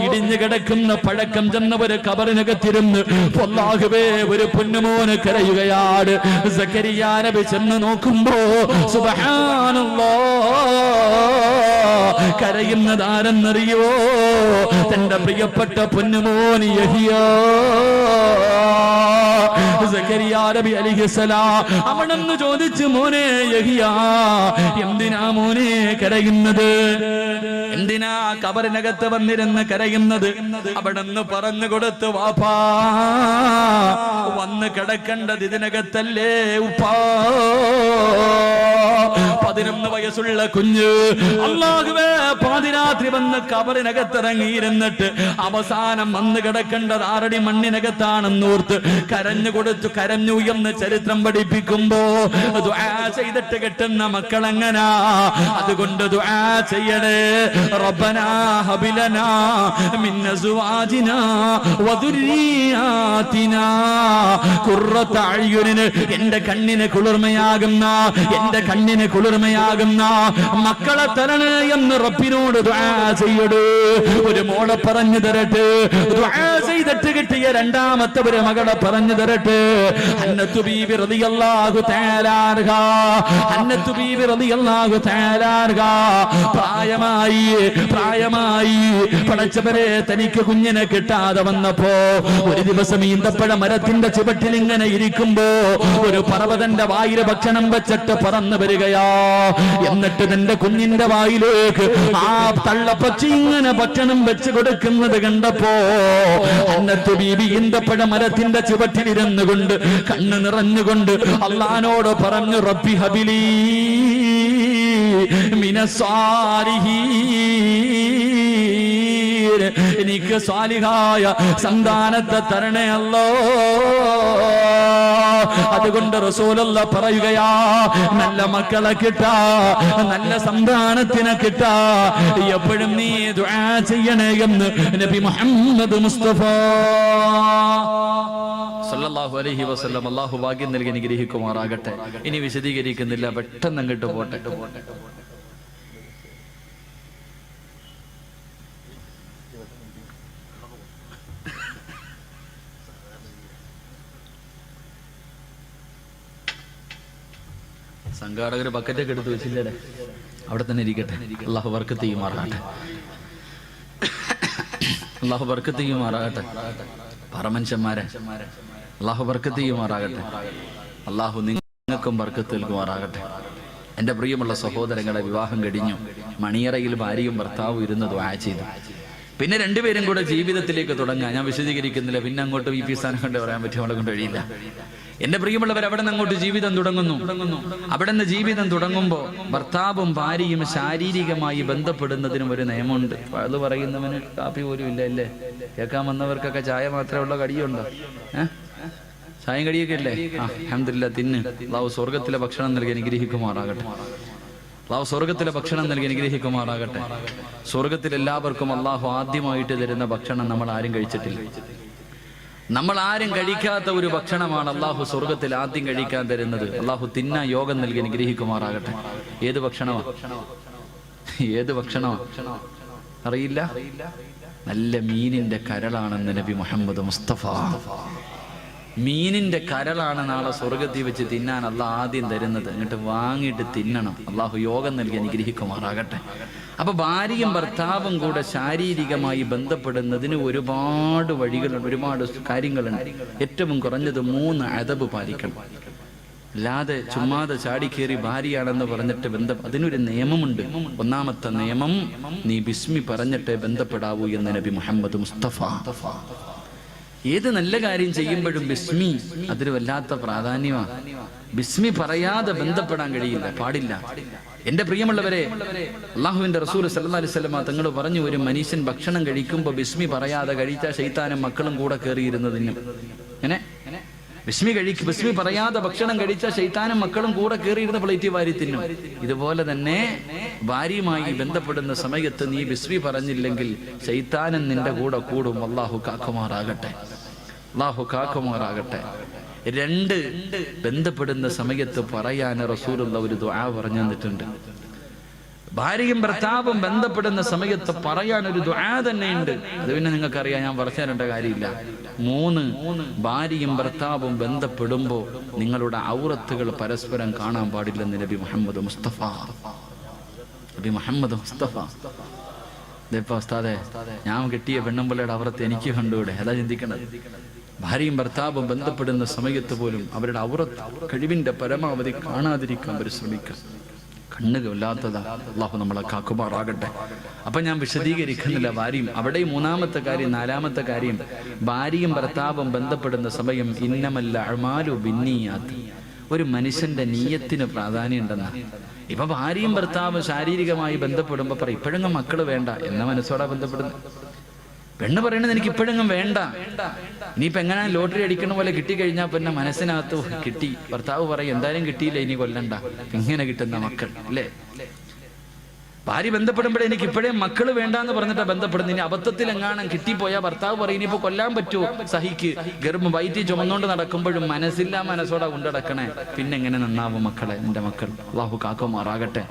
ഇടിഞ്ഞു കിടക്കുന്ന പഴക്കം ചെന്ന ഒരു കബറിനകത്തിരുന്ന് അല്ലാഹുവേ ഒരു പൊന്നുമോന് കരയുകയാണ്. സക്കരിയ നബി ചെന്ന് നോക്കുമ്പോ സുബ്ഹാനല്ലാഹ്, കരയുന്നത് ആരെന്നറിയോ? തന്റെ പ്രിയപ്പെട്ട പൊന്നുമോൻ യഹിയ. സക്കരിയ നബി അലൈഹിസ്സലാം അവനെന്ന് ചോദിച്ചു, മോനെ യഹിയ, എന്തിനാ മോനെ കരയുന്നത്? എന്തിനാ കബറിനകത്ത് വന്നിരുന്ന് കരയുന്നത്? അവിടെന്ന് പറഞ്ഞു കൊടുത്തു, വാപ്പാ, വന്ന് കിടക്കേണ്ടത് ഇതിനകത്തല്ലേ ഉപ്പാ. 11 വയസ്സുള്ള കുഞ്ഞ് അല്ലാഹുവേ പാതിരാത്രി വന്ന് കബറിനകത്തിറങ്ങിയിരുന്നിട്ട് അവസാനം വന്ന് കിടക്കേണ്ടത് 6 അടി മണ്ണിനകത്താണെന്നോർത്ത് കരഞ്ഞു കൊടുത്തു. കരഞ്ഞു എന്ന് ചരിത്രം പഠിപ്പിക്കുമ്പോ ദുആ ചെയ്തിട്ട് കിട്ടുന്ന മക്കളെങ്ങനാ. അതുകൊണ്ട് ദുആ ചെയ്യണേ. റബ്ബനാ ഹബിലനാ മിൻ അസ്വാജിനാ വദുരിയാതിനാ ഖുർറത അയ്യുനിന്, എന്റെ കണ്ണിന് കുളിർമയാകുന്ന, എന്റെ കണ്ണിന് കുളിർമയാകുന്ന മക്കളെ തരണേ എന്ന് റബ്ബിനോട് ദുആ ചെയ്യടൂ. ഒരു മോളെ പറഞ്ഞു തരട്ടെ. ദുആ ചെയ്തിട്ട് കിട്ടിയ രണ്ടാമത്തെ ഒരു മകളെ പറഞ്ഞു തരട്ടെ. ഹന്നത്തു ബീബി റളിയല്ലാഹു തആല അൻഹാ, ഹന്നത്തു ബീബി റളിയല്ലാഹു തആല അൻഹാ പ്രായമായി പടച്ചവരെ തനിക്ക് കുഞ്ഞിനെ കിട്ടാതെ വന്നപ്പോ ഒരു ദിവസം ഈന്തപ്പഴ മരത്തിന്റെ ചുവട്ടിൽ ഇങ്ങനെ ഇരിക്കുമ്പോ ഒരു പറവതന്റെ വായില് ഭക്ഷണം വെച്ചിട്ട് പറന്നു വരികയാ. എന്നിട്ട് തന്റെ കുഞ്ഞിന്റെ വായിലേക്ക് ആ തള്ളപ്പച്ചി ഇങ്ങനെ ഭക്ഷണം വെച്ച് കൊടുക്കുന്നത് കണ്ടപ്പോ ഹന്നത്തു ബീബി ഈന്തപ്പഴ മരത്തിന്റെ ചുവട്ടിലിരുന്നു കൊണ്ട് കണ്ണ് നിറഞ്ഞുകൊണ്ട് അല്ലാഹുവോട് പറഞ്ഞു, റബ്ബി ഹബിലി മിനസ്സാലിഹീൻ, എനിക്ക് സ്വാലിഹായ സന്താനത്തെ തരണേ അല്ലോ. അതുകൊണ്ട് റസൂലുള്ളാഹി പറയുകയാ, നല്ല മക്കളെ കിട്ടാ, നല്ല സന്താനത്തിനെ കിട്ടാ എപ്പോഴും നീ ദുആ ചെയ്യണേ എന്ന് നബി മുഹമ്മദ് മുസ്തഫ സല്ലല്ലാഹു അലൈഹി വസല്ലം. അല്ലാഹു ഭാഗ്യം നൽകി അനുഗ്രഹിക്കുമാറാകട്ടെ. ഇനി വിശദീകരിക്കുന്നില്ല, പെട്ടെന്ന് അങ്ങോട്ട് പോട്ടെ. സംഘാടകർ ബക്കറ്റൊക്കെ എടുത്ത് വെച്ചില്ലേ, അവിടെ തന്നെ ഇരിക്കട്ടെ. അല്ലാഹു ബർക്കത്ത് ചെയ്യുമാറാകട്ടെ. അല്ലാഹു ബർക്കത്ത് ചെയ്യുമാറാകട്ടെ. പറമനുഷ്യന്മാരെ അല്ലാഹു ബർക്കത്ത് ചെയ്യുമാറാകട്ടെ. അല്ലാഹു നിങ്ങൾക്കും ബർക്കത്ത് നൽകുമാറാകട്ടെ. എൻ്റെ പ്രിയമുള്ള സഹോദരങ്ങളെ, വിവാഹം കഴിഞ്ഞു. മണിയറയിൽ ഭാര്യയും ഭർത്താവും ഇരുന്ന് ദുആ ചെയ്തു. പിന്നെ രണ്ടുപേരും കൂടെ ജീവിതത്തിലേക്ക് തുടങ്ങാൻ ഞാൻ വിശദീകരിക്കുന്നില്ല. പിന്നെ അങ്ങോട്ട് ഈ സ്ഥാനം കൊണ്ട് പറയാൻ പറ്റും, അവളെ കൊണ്ട് കഴിയില്ല. എന്റെ പ്രിയമുള്ളവർ, അവിടെ നിന്ന് അങ്ങോട്ട് ജീവിതം തുടങ്ങുന്നു. അവിടെ നിന്ന് ജീവിതം തുടങ്ങുമ്പോൾ ഭർത്താവും ഭാര്യയും ശാരീരികമായി ബന്ധപ്പെടുന്നതിനും ഒരു നിയമമുണ്ട്. അത് പറയുന്നവന് കാപ്പി പോലും ഇല്ല അല്ലേ? കേൾക്കാൻ വന്നവർക്കൊക്കെ ചായ മാത്രമേ ഉള്ള, കടിയുണ്ടോ? ചായയും കടിയൊക്കെ ഇല്ലേ? അൽഹംദുലില്ലാഹ്, തിന്ന്. അല്ലാഹു സ്വർഗത്തിലെ ഭക്ഷണം നൽകി അനുഗ്രഹിക്കുമാറാകട്ടെ. അല്ലാഹു സ്വർഗത്തിലെ ഭക്ഷണം നൽകി അനുഗ്രഹിക്കുമാറാകട്ടെ. സ്വർഗത്തിൽ എല്ലാവർക്കും അല്ലാഹു ആദ്യമായിട്ട് തരുന്ന ഭക്ഷണം നമ്മൾ ആരും കഴിച്ചിട്ടില്ല. നമ്മൾ ആരും കഴിക്കാത്ത ഒരു ഭക്ഷണമാണ് അല്ലാഹു സ്വർഗത്തിൽ ആദ്യം കഴിക്കാൻ തരുന്നത്. അല്ലാഹു തിന്നാൻ യോഗം നൽകി അനുഗ്രഹിക്കുമാറാകട്ടെ. ഏത് ഭക്ഷണമാണ്? ഏത് ഭക്ഷണമാണ്? അറിയില്ല? നല്ല മീനിന്റെ കരളാണെന്ന് നബി മുഹമ്മദ് മുസ്തഫ. മീനിന്റെ കരളാണ് നാളെ സ്വർഗത്തിൽ വെച്ച് തിന്നാൻ അള്ളാഹ് ആദ്യം തരുന്നത്. എന്നിട്ട് വാങ്ങിയിട്ട് തിന്നണം. അള്ളാഹു യോഗം നൽകി അനുഗ്രഹിക്കുമാറാകട്ടെ. അപ്പൊ ഭാര്യയും ഭർത്താവും കൂടെ ശാരീരികമായി ബന്ധപ്പെടുന്നതിന് ഒരുപാട് വഴികളുണ്ട്, ഒരുപാട് കാര്യങ്ങളുണ്ട്. ഏറ്റവും കുറഞ്ഞത് 3 അദബ് പാലിക്കണം. അല്ലാതെ ചുമ്മാതെ ചാടിക്കേറി ഭാര്യയാണെന്ന് പറഞ്ഞിട്ട് അതിനൊരു നിയമമുണ്ട്. ഒന്നാമത്തെ നിയമം, നീ ബിസ്മി പറഞ്ഞിട്ടേ ബന്ധപ്പെടാവൂ എന്ന് നബി മുഹമ്മദ് മുസ്തഫ. ഏത് നല്ല കാര്യം ചെയ്യുമ്പോഴും ബിസ്മി അതൊരു വല്ലാത്ത പ്രാധാന്യമാണ്. ബിസ്മി പറയാതെ ബന്ധപ്പെടാൻ കഴിയില്ല, പാടില്ല. എന്റെ പ്രിയമുള്ളവരെ, അള്ളാഹുവിന്റെ റസൂൽ സല്ലല്ലാഹു അലൈഹി വസല്ലം തങ്ങൾ പറഞ്ഞു, ഒരു മനുഷ്യൻ ഭക്ഷണം കഴിക്കുമ്പോൾ ബിസ്മി പറയാതെ കഴിച്ചാൽ ശൈത്താനും മക്കളും കൂടെ കയറിയിരുന്നതിനും. ബിസ്മി പറയാതെ ഭക്ഷണം കഴിച്ചാൽ ശൈത്താനും മക്കളും കൂടെ കയറിയിരുന്ന പ്ലേറ്റ് വാരി തിന്നും. ഇതുപോലെ തന്നെ ഭാര്യയുമായി ബന്ധപ്പെടുന്ന സമയത്ത് നീ ബിസ്മി പറഞ്ഞില്ലെങ്കിൽ ശൈത്താനും നിന്റെ കൂടെ കൂടും. അല്ലാഹു കാക്കുമാറാകട്ടെ, അല്ലാഹു കാക്കുമാറാകട്ടെ. 2, ബന്ധപ്പെടുന്ന സമയത്ത് പറയാൻ റസൂലുള്ള ഒരു ദുആ പറഞ്ഞു തന്നിട്ടുണ്ട്. ഭാര്യയും ഭർത്താവും ബന്ധപ്പെടുന്ന സമയത്ത് പറയാൻ ഒരു ദുആ തന്നെയുണ്ട്. അത് പിന്നെ നിങ്ങൾക്കറിയാം, ഞാൻ പറഞ്ഞു തരേണ്ട കാര്യമില്ല. 3, ഭാര്യയും ഭർത്താവും ബന്ധപ്പെടുമ്പോൾ നിങ്ങളുടെ ഔറത്തുകൾ പരസ്പരം കാണാൻ പാടില്ലെന്ന് നബി മുഹമ്മദ് മുസ്തഫ. നബി മുഹമ്മദ് മുസ്തഫ. ഉസ്താദേ, ഞാൻ കെട്ടിയ പെണ്ണുമ്പിള്ളയുടെ ഔറത്ത് എനിക്ക് കണ്ടുകൂടെ? അതാ ചിന്തിക്കണത്. ഭാര്യയും ഭർത്താവും ബന്ധപ്പെടുന്ന സമയത്ത് പോലും അവരുടെ ഔറത്ത് കഴിവിന്റെ പരമാവധി കാണാതിരിക്കാൻ പരിശ്രമിക്കുക. കണ്ണുകളില്ലാത്തതാ. അള്ളാഹു നമ്മളെ കാക്കുമാറാകട്ടെ. അപ്പൊ ഞാൻ വിശദീകരിക്കുന്നില്ല. ഭാര്യയും അവിടെ 3-ാമത്തെ കാര്യം. 4-ാമത്തെ കാര്യം, ഭാര്യയും ഭർത്താവും ബന്ധപ്പെടുന്ന സമയം ഇന്നമല്ല അഅ്മാലു ബിന്നിയാത്ത്. ഒരു മനുഷ്യന്റെ നീയത്തിന് പ്രാധാന്യം ഉണ്ടെന്ന. ഇപ്പൊ ഭാര്യയും ഭർത്താവും ശാരീരികമായി ബന്ധപ്പെടുമ്പോ പറയും, ഇപ്പോഴെങ്കിലും മക്കള് വേണ്ട എന്ന മനസ്സോടാ ബന്ധപ്പെടുന്നത്. പെണ്ണ് പറയണത് എനിക്ക് ഇപ്പോഴെങ്കിലും വേണ്ട, ഇനിയിപ്പോ എങ്ങനെ ലോട്ടറി അടിക്കണ പോലെ കിട്ടിക്കഴിഞ്ഞാൽ പിന്നെ മനസ്സിനകത്ത് കിട്ടി. ഭർത്താവ് പറയും, എന്തായാലും കിട്ടിയില്ല, ഇനി കൊല്ലണ്ട. ഇങ്ങനെ കിട്ടുന്ന മക്കൾ അല്ലേ? ഭാര്യ ബന്ധപ്പെടുമ്പോഴേ എനിക്ക് ഇപ്പോഴേ മക്കള് വേണ്ടാന്ന് പറഞ്ഞിട്ടാ ബന്ധപ്പെടുന്നത്. ഇനി അബദ്ധത്തിൽ എങ്ങാനും കിട്ടിപ്പോയാൽ ഭർത്താവ് പറയും, ഇനിയിപ്പോ കൊല്ലാൻ പറ്റുമോ? സഹിക്ക്. ഗർഭം വയറ്റി ചുമന്നുകൊണ്ട് നടക്കുമ്പോഴും മനസ്സില്ലാ മനസ്സോടെ കൊണ്ടടക്കണേ. പിന്നെ എങ്ങനെ നന്നാവും മക്കളെ, എന്റെ മക്കൾ? അല്ലാഹു കാക്കുമാറാകട്ടെ.